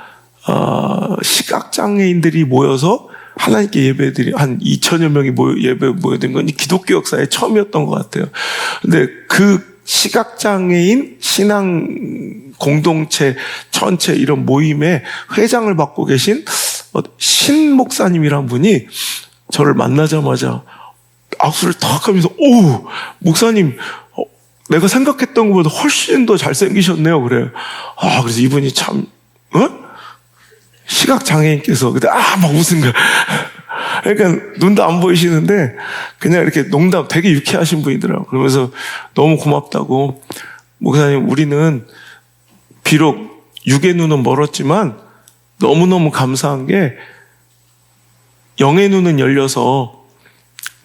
시각장애인들이 모여서 하나님께 예배들이 한 2000여 명이 예배 모여든 건 기독교 역사에 처음이었던 것 같아요. 근데 그 시각장애인 신앙 공동체 전체 이런 모임의 회장을 맡고 계신 신 목사님이란 분이 저를 만나자마자 악수를 탁 하면서 오 목사님 내가 생각했던 것보다 훨씬 더 잘생기셨네요. 그래요. 그래서 이분이 참 시각장애인께서 근데 막 웃은 거야. 그러니까 눈도 안 보이시는데 그냥 이렇게 농담 되게 유쾌하신 분이더라고요. 그러면서 너무 고맙다고 목사님 우리는 비록 육의 눈은 멀었지만 너무너무 감사한 게 영의 눈은 열려서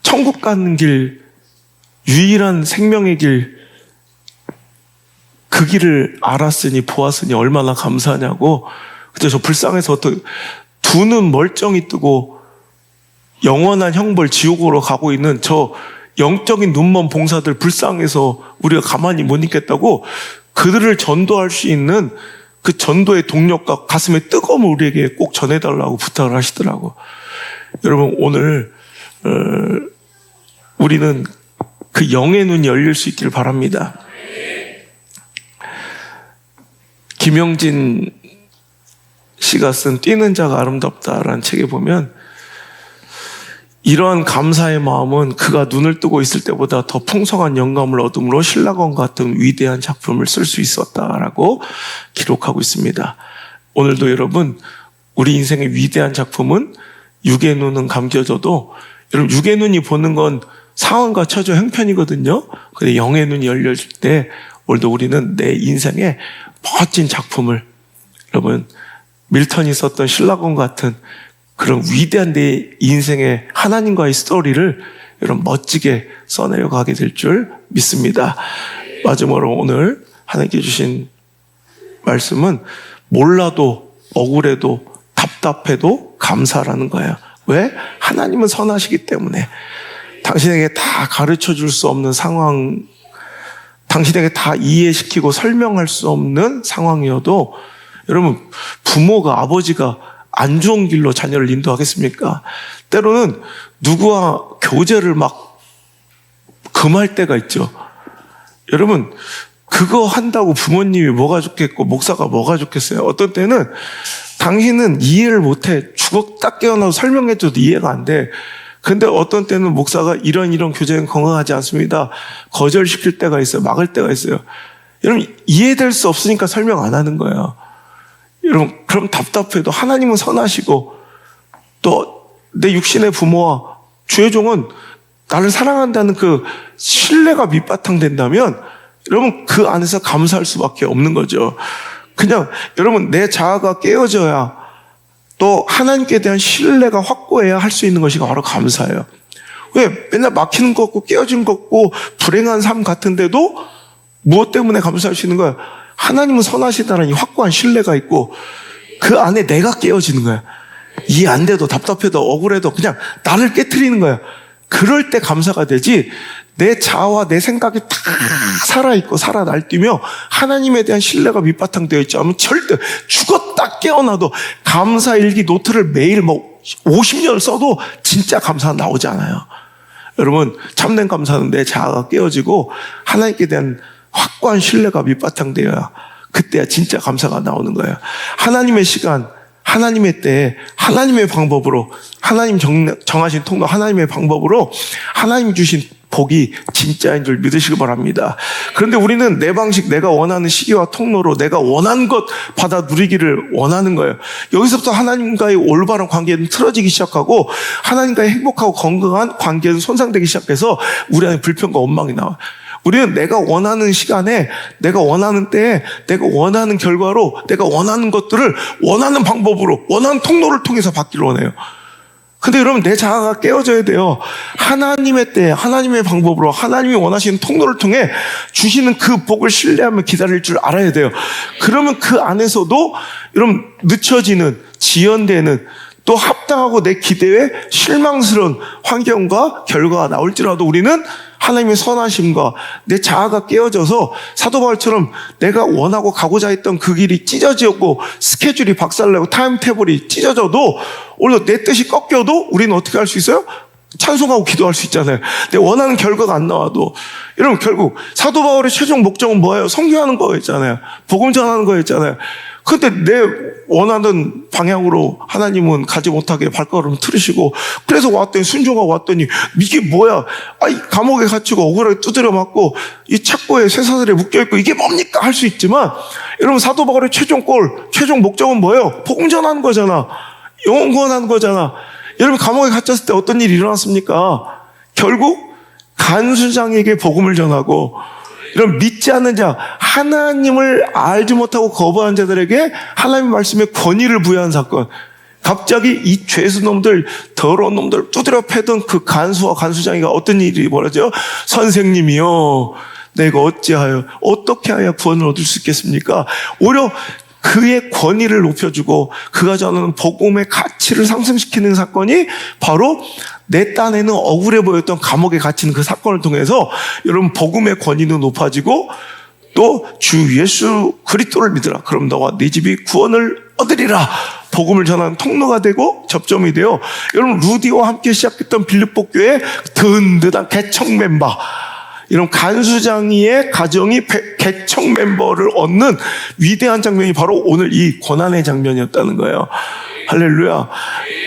천국 가는 길, 유일한 생명의 길, 그 길을 알았으니 보았으니 얼마나 감사하냐고. 그때 저 불쌍해서 두 눈 멀쩡히 뜨고 영원한 형벌 지옥으로 가고 있는 저 영적인 눈먼 봉사들 불쌍해서 우리가 가만히 못 있겠다고 그들을 전도할 수 있는 그 전도의 동력과 가슴의 뜨거움을 우리에게 꼭 전해달라고 부탁을 하시더라고. 여러분 오늘 우리는 그 영의 눈이 열릴 수 있기를 바랍니다. 김영진 씨가 쓴 뛰는 자가 아름답다라는 책에 보면 이러한 감사의 마음은 그가 눈을 뜨고 있을 때보다 더 풍성한 영감을 얻음으로 신라권 같은 위대한 작품을 쓸 수 있었다라고 기록하고 있습니다. 오늘도 여러분 우리 인생의 위대한 작품은 육의 눈은 감겨져도 여러분 육의 눈이 보는 건 상황과 처저 형편이거든요. 근데 영의 눈이 열려질 때 오늘도 우리는 내 인생의 멋진 작품을 여러분 밀턴이 썼던 신라권 같은 그런 위대한 내 인생의 하나님과의 스토리를 여러분 멋지게 써내려 가게 될 줄 믿습니다. 마지막으로 오늘 하나님께 주신 말씀은 몰라도 억울해도 답답해도 감사라는 거예요. 왜? 하나님은 선하시기 때문에 당신에게 다 가르쳐 줄 수 없는 상황, 당신에게 다 이해시키고 설명할 수 없는 상황이어도 여러분 부모가 아버지가 안 좋은 길로 자녀를 인도하겠습니까? 때로는 누구와 교제를 막 금할 때가 있죠. 여러분 그거 한다고 부모님이 뭐가 좋겠고 목사가 뭐가 좋겠어요? 어떤 때는 당신은 이해를 못해. 죽었다 깨어나서 설명해줘도 이해가 안 돼. 근데 어떤 때는 목사가 이런 교제는 건강하지 않습니다. 거절시킬 때가 있어요. 막을 때가 있어요. 여러분 이해될 수 없으니까 설명 안 하는 거예요. 여러분 그럼 답답해도 하나님은 선하시고 또 내 육신의 부모와 주의 종은 나를 사랑한다는 그 신뢰가 밑바탕 된다면 여러분 그 안에서 감사할 수밖에 없는 거죠. 그냥 여러분 내 자아가 깨어져야 또 하나님께 대한 신뢰가 확고해야 할 수 있는 것이 바로 감사예요. 왜? 맨날 막히는 것 같고 깨어진 것 같고 불행한 삶 같은데도 무엇 때문에 감사할 수 있는 거야? 하나님은 선하시다는 이 확고한 신뢰가 있고 그 안에 내가 깨어지는 거야. 이해 안 돼도 답답해도 억울해도 그냥 나를 깨트리는 거야. 그럴 때 감사가 되지, 내 자아와 내 생각이 다 살아있고 살아 날뛰며 하나님에 대한 신뢰가 밑바탕 되어 있지 않으면 절대 죽었다 깨어나도 감사일기 노트를 매일 50년을 써도 진짜 감사가 나오지 않아요. 여러분, 참된 감사는 내 자아가 깨어지고 하나님께 대한 확고한 신뢰가 밑바탕 되어야 그때야 진짜 감사가 나오는 거예요. 하나님의 시간, 하나님의 때, 하나님의 방법으로, 하나님 정하신 통로, 하나님의 방법으로 하나님 주신 복이 진짜인 줄 믿으시기 바랍니다. 그런데 우리는 내 방식, 내가 원하는 시기와 통로로 내가 원하는 것 받아 누리기를 원하는 거예요. 여기서부터 하나님과의 올바른 관계는 틀어지기 시작하고 하나님과의 행복하고 건강한 관계는 손상되기 시작해서 우리 안에 불평과 원망이 나와요. 우리는 내가 원하는 시간에, 내가 원하는 때에, 내가 원하는 결과로, 내가 원하는 것들을 원하는 방법으로, 원하는 통로를 통해서 받기를 원해요. 근데 여러분, 내 자아가 깨어져야 돼요. 하나님의 때, 하나님의 방법으로, 하나님이 원하시는 통로를 통해 주시는 그 복을 신뢰하며 기다릴 줄 알아야 돼요. 그러면 그 안에서도 여러분, 늦춰지는, 지연되는, 또 합당하고 내 기대에 실망스러운 환경과 결과가 나올지라도 우리는 하나님의 선하심과 내 자아가 깨어져서 사도 바울처럼 내가 원하고 가고자 했던 그 길이 찢어지고 스케줄이 박살나고 타임테이블이 찢어져도 오늘 내 뜻이 꺾여도 우리는 어떻게 할 수 있어요? 찬송하고 기도할 수 있잖아요. 내 원하는 결과가 안 나와도. 여러분, 결국 사도 바울의 최종 목적은 뭐예요? 선교하는 거였잖아요. 복음 전하는 거였잖아요. 근데 내 원하는 방향으로 하나님은 가지 못하게 발걸음 틀으시고, 그래서 왔더니 순종하고 왔더니 이게 뭐야? 감옥에 갇히고 억울하게 두드려 맞고 이 착고에 쇠사슬에 묶여있고 이게 뭡니까? 할 수 있지만 여러분, 사도 바울의 최종 목적은 뭐예요? 복음 전하는 거잖아. 영혼 구원하는 거잖아. 여러분, 감옥에 갇혔을 때 어떤 일이 일어났습니까? 결국 간수장에게 복음을 전하고, 이런 믿지 않는 자, 하나님을 알지 못하고 거부한 자들에게 하나님의 말씀에 권위를 부여한 사건. 갑자기 이 죄수놈들, 더러운 놈들 두드려 패던 그 간수와 간수장이가 어떤 일이 벌어져요? 선생님이요, 내가 어찌하여, 어떻게 하여 구원을 얻을 수 있겠습니까? 오히려 그의 권위를 높여주고 그가 전하는 복음의 가치를 상승시키는 사건이 바로 내 딴에는 억울해 보였던 감옥에 갇히는 그 사건을 통해서 여러분, 복음의 권위는 높아지고 또 주 예수 그리스도를 믿으라, 그럼 너와 네 집이 구원을 얻으리라, 복음을 전하는 통로가 되고 접점이 되어 여러분, 루디와 함께 시작했던 빌립보 교회 든든한 개척 멤버, 이런 간수장이의 가정이 개척 멤버를 얻는 위대한 장면이 바로 오늘 이 고난의 장면이었다는 거예요. 할렐루야.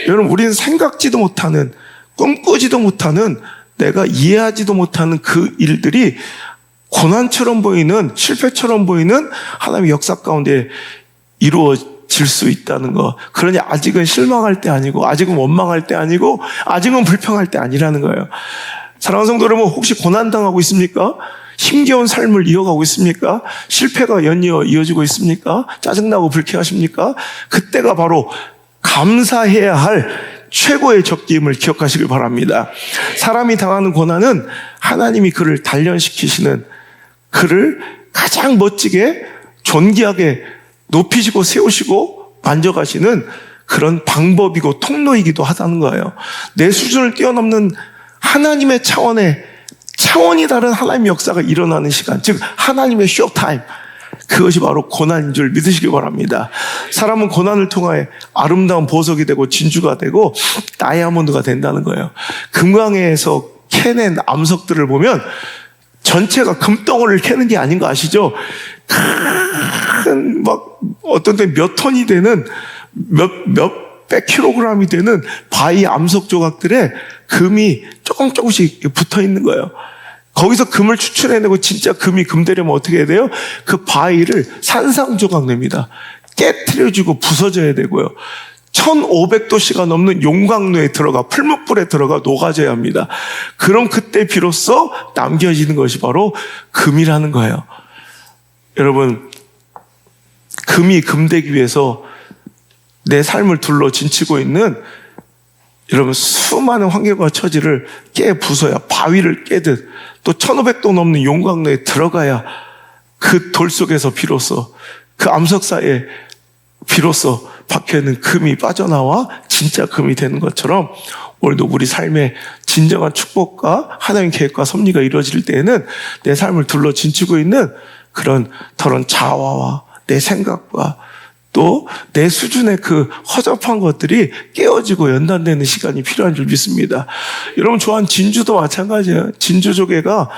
여러분, 우리는 생각지도 못하는, 꿈꾸지도 못하는, 내가 이해하지도 못하는 그 일들이 고난처럼 보이는, 실패처럼 보이는 하나님의 역사 가운데 이루어질 수 있다는 거. 그러니 아직은 실망할 때 아니고, 아직은 원망할 때 아니고, 아직은 불평할 때 아니라는 거예요. 사랑하는 성도 여러분, 혹시 고난당하고 있습니까? 힘겨운 삶을 이어가고 있습니까? 실패가 연이어 이어지고 있습니까? 짜증나고 불쾌하십니까? 그때가 바로 감사해야 할 최고의 적기임을 기억하시길 바랍니다. 사람이 당하는 고난은 하나님이 그를 단련시키시는, 그를 가장 멋지게 존귀하게 높이시고 세우시고 만져가시는 그런 방법이고 통로이기도 하다는 거예요. 내 수준을 뛰어넘는 하나님의 차원이 다른 하나님의 역사가 일어나는 시간, 즉 하나님의 쇼타임, 그것이 바로 고난인 줄 믿으시기 바랍니다. 사람은 고난을 통하여 아름다운 보석이 되고 진주가 되고 다이아몬드가 된다는 거예요. 금강에서 캐낸 암석들을 보면 전체가 금덩어리를 캐는 게 아닌 거 아시죠? 큰 어떤 때 몇 톤이 되는, 몇백 킬로그램이 되는 바위 암석 조각들에 금이 조금씩 붙어 있는 거예요. 거기서 금을 추출해내고 진짜 금이 금되려면 어떻게 해야 돼요? 그 바위를 산산조각 냅니다. 깨트려주고 부서져야 되고요. 1500도씨가 넘는 용광로에 들어가, 풀무불에 들어가 녹아져야 합니다. 그럼 그때 비로소 남겨지는 것이 바로 금이라는 거예요. 여러분, 금이 금되기 위해서 내 삶을 둘러 진치고 있는 여러분, 수많은 환경과 처지를 깨 부숴야, 바위를 깨듯 또 1500도 넘는 용광로에 들어가야 그 돌 속에서 비로소, 그 암석 사이에 비로소 박혀있는 금이 빠져나와 진짜 금이 되는 것처럼 오늘도 우리 삶의 진정한 축복과 하나님의 계획과 섭리가 이루어질 때에는 내 삶을 둘러 진치고 있는 그런 자아와 내 생각과 또 내 수준의 그 허접한 것들이 깨어지고 연단되는 시간이 필요한 줄 믿습니다. 여러분 좋아하는 진주도 마찬가지예요. 진주조개가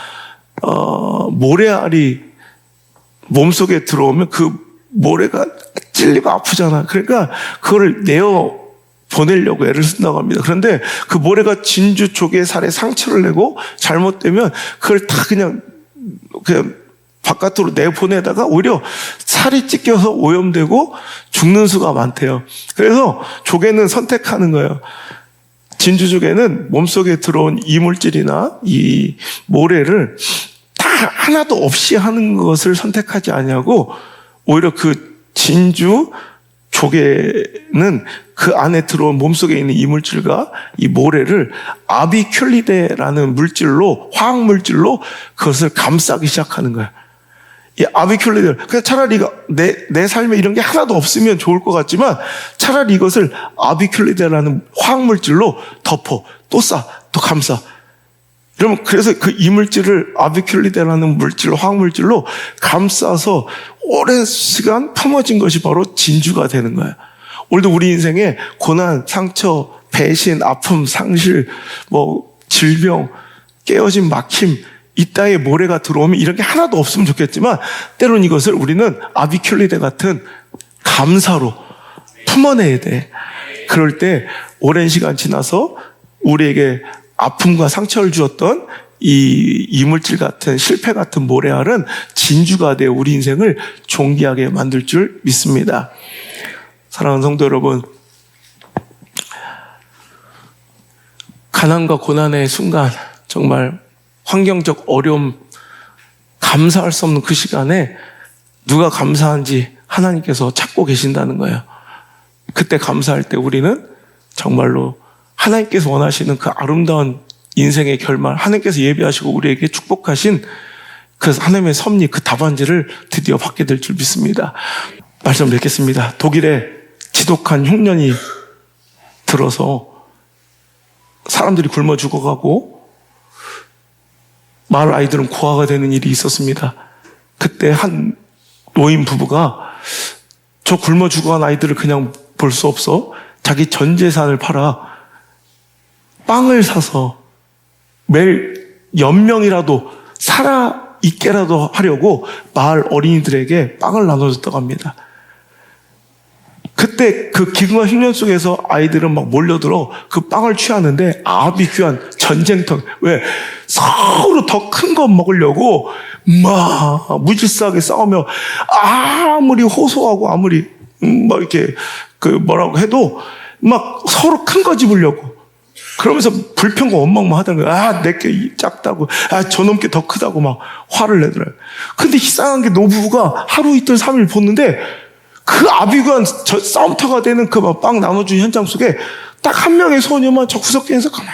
모래알이 몸속에 들어오면 그 모래가 찔리고 아프잖아. 그러니까 그거를 내어 보내려고 애를 쓴다고 합니다. 그런데 그 모래가 진주 조개 살에 상처를 내고 잘못되면 그걸 다 그냥 바깥으로 내보내다가 오히려 살이 찢겨서 오염되고 죽는 수가 많대요. 그래서 조개는 선택하는 거예요. 진주조개는 몸속에 들어온 이물질이나 이 모래를 다 하나도 없이 하는 것을 선택하지 아니하고 오히려 그 진주 조개는 그 안에 들어온 몸속에 있는 이물질과 이 모래를 아비큘리데라는 물질로, 화학물질로 그것을 감싸기 시작하는 거예요. 이 아비큘리데, 그냥 차라리 내 삶에 이런 게 하나도 없으면 좋을 것 같지만 차라리 이것을 아비큘리데라는 화학물질로 덮어, 또 싸, 또 감싸. 여러분, 그래서 그 이물질을 아비큘리데라는 물질로, 화학물질로 감싸서 오랜 시간 품어진 것이 바로 진주가 되는 거예요. 오늘도 우리 인생에 고난, 상처, 배신, 아픔, 상실, 질병, 깨어진 막힘, 이따의 모래가 들어오면 이런 게 하나도 없으면 좋겠지만 때로는 이것을 우리는 아비큘리데 같은 감사로 품어내야 돼. 그럴 때 오랜 시간 지나서 우리에게 아픔과 상처를 주었던 이 이물질 같은 실패 같은 모래알은 진주가 되어 우리 인생을 존귀하게 만들 줄 믿습니다. 사랑하는 성도 여러분, 가난과 고난의 순간, 정말 환경적 어려움, 감사할 수 없는 그 시간에 누가 감사한지 하나님께서 찾고 계신다는 거예요. 그때 감사할 때 우리는 정말로 하나님께서 원하시는 그 아름다운 인생의 결말, 하나님께서 예비하시고 우리에게 축복하신 그 하나님의 섭리, 그 답안지를 드디어 받게 될 줄 믿습니다. 말씀 뵙겠습니다. 독일에 지독한 흉년이 들어서 사람들이 굶어 죽어가고 마을 아이들은 고아가 되는 일이 있었습니다. 그때 한 노인 부부가 저 굶어 죽어간 아이들을 그냥 볼 수 없어 자기 전 재산을 팔아 빵을 사서 매일 연명이라도 살아있게라도 하려고 마을 어린이들에게 빵을 나눠줬다고 합니다. 그때 그 기근과 흉년 속에서 아이들은 막 몰려들어 그 빵을 취하는데 아비규환 전쟁터, 왜 서로 더 큰 거 먹으려고 막 무질서하게 싸우며 아무리 호소하고 아무리 막 이렇게 뭐라고 해도 막 서로 큰 거 집으려고 그러면서 불평과 원망만 하다는 거예요. 내게 작다고, 저놈 게 더 크다고 막 화를 내더라고요. 근데 이상한 게 노부부가 하루 이틀 3일 보는데 그 아비규환 싸움터가 되는 그 빵 나눠준 현장 속에 딱 한 명의 소녀만 저 구석에서 가만히.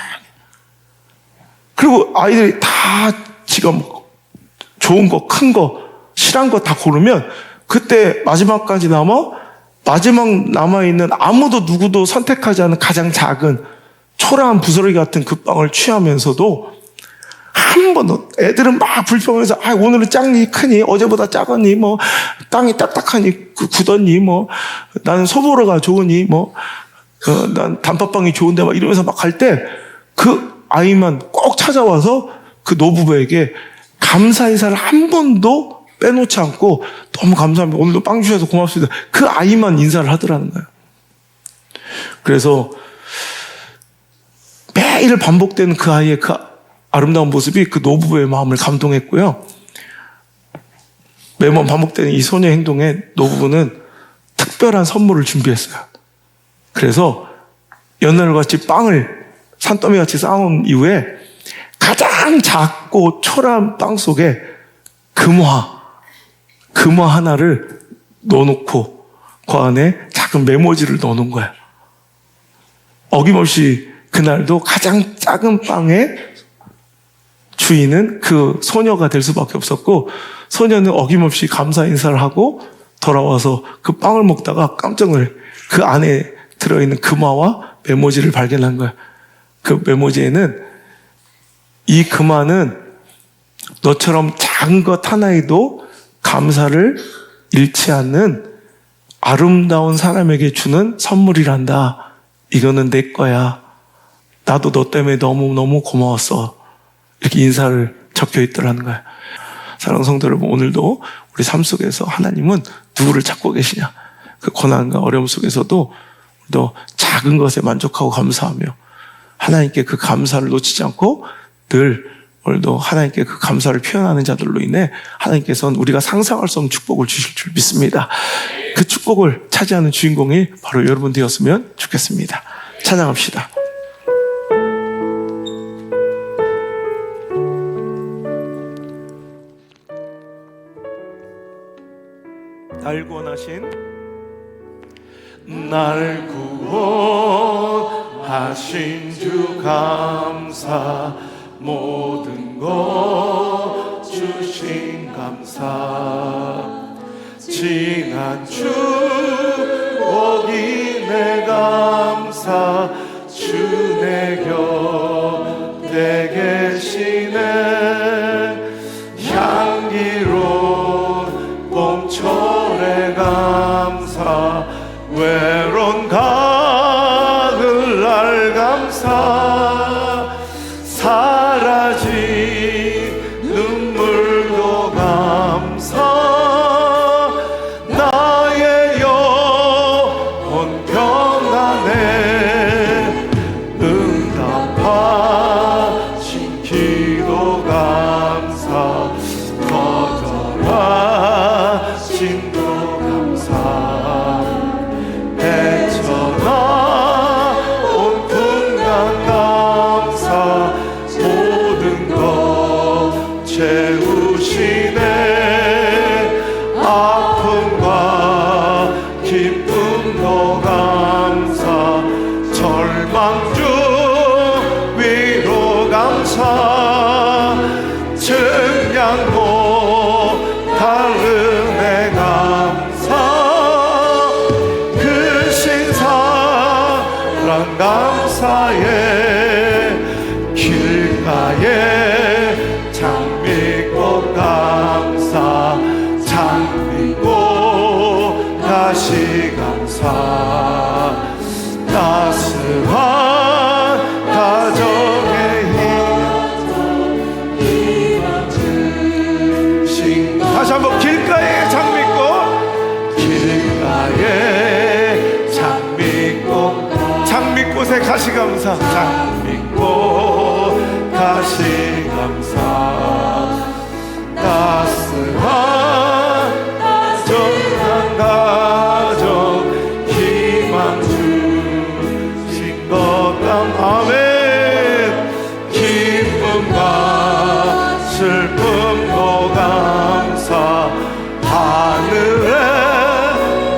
그리고 아이들이 다 지가 좋은 거, 큰 거, 실한 거 다 고르면 그때 마지막 남아있는 아무도 누구도 선택하지 않은 가장 작은 초라한 부스러기 같은 그 빵을 취하면서도 한 번도 애들은 막 불평해서 오늘은 작니 크니 어제보다 작았니 땅이 딱딱하니 굳었니 나는 소보로가 좋으니 난 단팥빵이 좋은데 막 이러면서 막 갈 때 그 아이만 꼭 찾아와서 그 노부부에게 감사 인사를 한 번도 빼놓지 않고 너무 감사합니다. 오늘도 빵 주셔서 고맙습니다. 그 아이만 인사를 하더라는 거예요. 그래서 매일 반복되는 그 아이의 그 아름다운 모습이 그 노부부의 마음을 감동했고요. 매번 반복되는 이 소녀의 행동에 노부부는 특별한 선물을 준비했어요. 그래서 연날같이 빵을 산더미같이 쌓아온 이후에 가장 작고 초라한 빵 속에 금화 하나를 넣어놓고 그 안에 작은 메모지를 넣어놓은 거예요. 어김없이 그날도 가장 작은 빵의 주인은 그 소녀가 될 수밖에 없었고, 소녀는 어김없이 감사 인사를 하고 돌아와서 그 빵을 먹다가 깜짝 놀래 그 안에 들어있는 금화와 메모지를 발견한 거예요. 그 메모지에는 이 금화는 너처럼 작은 것 하나에도 감사를 잃지 않는 아름다운 사람에게 주는 선물이란다. 이거는 내 거야. 나도 너 때문에 너무너무 고마웠어. 이렇게 인사를 적혀 있더라는 거야. 사랑하는 성도 여러분, 오늘도 우리 삶 속에서 하나님은 누구를 찾고 계시냐? 그 고난과 어려움 속에서도 또 작은 것에 만족하고 감사하며 하나님께 그 감사를 놓치지 않고 늘 오늘도 하나님께 그 감사를 표현하는 자들로 인해 하나님께서는 우리가 상상할 수 없는 축복을 주실 줄 믿습니다. 그 축복을 차지하는 주인공이 바로 여러분 되었으면 좋겠습니다. 찬양합시다. 날 구원하신 주 감사, 모든 것 주신 감사, 지난 추억이 내 감사, 주 내 곁에 계시네. 향기로운 봄철의 감사, 외로운 가을날 감사, 사라진 눈물도 감사, 나의 영혼 평안에 응답하신 기도 감사, 거절하신 도 감사, 헤쳐나온 풍랑 감사, 모든 것 채우시네. 아픔과 기쁨도 감사, 절망 중 위로 감사, 증량고 다른 애 감사, 그 신사랑 감사에 길가에 장미꽃 감사, 장미꽃 다시 감사, 따스한 가정의 희망 주신, 다시 한번 길가에 장미꽃, 길가에 장미꽃, 장미꽃에 가시 감사, 장미꽃 가시 감사, 따스한 전한 가정 희망 주신 것 아멘. 기쁨과 슬픔도 감사, 하늘에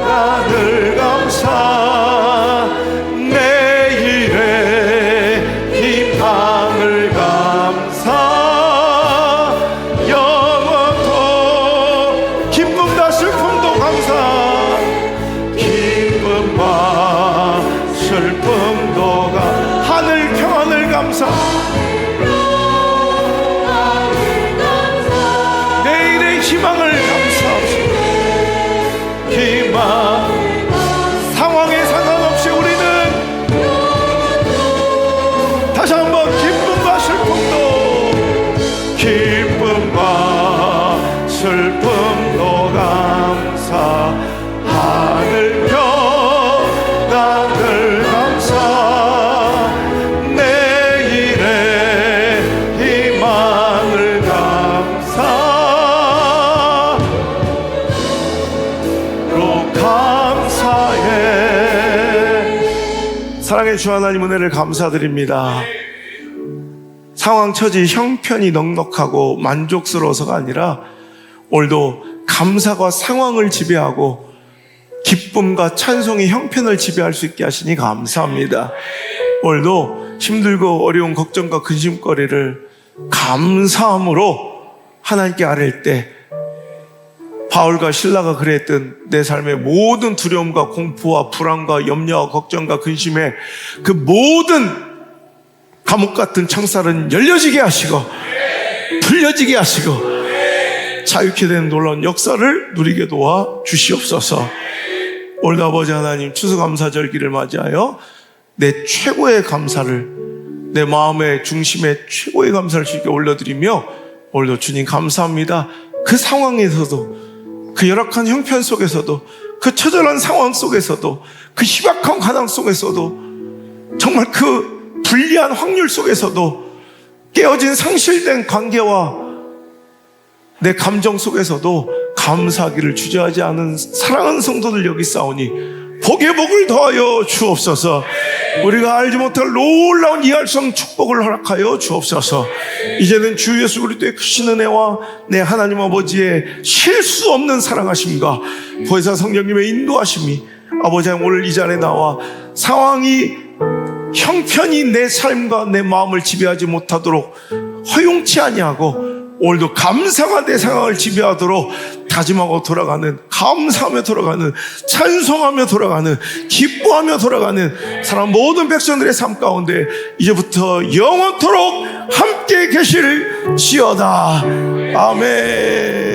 하늘 감사, 내일의 희망을 감사, 영원토 기쁨과 슬픔도 감사, 기쁨과 슬픔도 하늘 평안을 감사, 내일의 희망을 감사합시다. 희망, 상황에 상관없이 우리는 다시 한번 기쁨과 슬픔도, 기쁨과 슬픔도 감사, 하늘 평안을 감사, 내일의 희망을 감사로 감사해. 사랑의 주 하나님, 은혜를 감사드립니다. 상황, 처지, 형편이 넉넉하고 만족스러워서가 아니라 오늘도 감사가 상황을 지배하고 기쁨과 찬송이 형편을 지배할 수 있게 하시니 감사합니다. 오늘도 힘들고 어려운 걱정과 근심거리를 감사함으로 하나님께 아뢰일 때, 바울과 실라가 그랬던 내 삶의 모든 두려움과 공포와 불안과 염려와 걱정과 근심의 그 모든 감옥 같은 창살은 열려지게 하시고 풀려지게 하시고 자유케 되는 놀라운 역사를 누리게 도와 주시옵소서. 오늘도 아버지 하나님 추수감사절기를 맞이하여 내 최고의 감사를, 내 마음의 중심에 최고의 감사를 주님께 올려드리며, 오늘도 주님 감사합니다. 그 상황에서도, 그 열악한 형편 속에서도, 그 처절한 상황 속에서도, 그 희박한 가당 속에서도, 정말 그 불리한 확률 속에서도, 깨어진 상실된 관계와 내 감정 속에서도 감사하기를 주저하지 않은 사랑하는 성도들 여기 싸우니 복의 복을 더하여 주옵소서. 우리가 알지 못할 놀라운 이해할 수 없는 축복을 허락하여 주옵소서. 이제는 주 예수 그리스도의 크신 은혜와 내 하나님 아버지의 실수 없는 사랑하심과 보혜사 성령님의 인도하심이 아버지 하나님 오늘 이 자리에 나와 상황이 형편이 내 삶과 내 마음을 지배하지 못하도록 허용치 아니하고 오늘도 감사가 내 상황을 지배하도록 다짐하고 돌아가는, 감사하며 돌아가는, 찬송하며 돌아가는, 기뻐하며 돌아가는 사람 모든 백성들의 삶 가운데 이제부터 영원토록 함께 계실지어다. 아멘.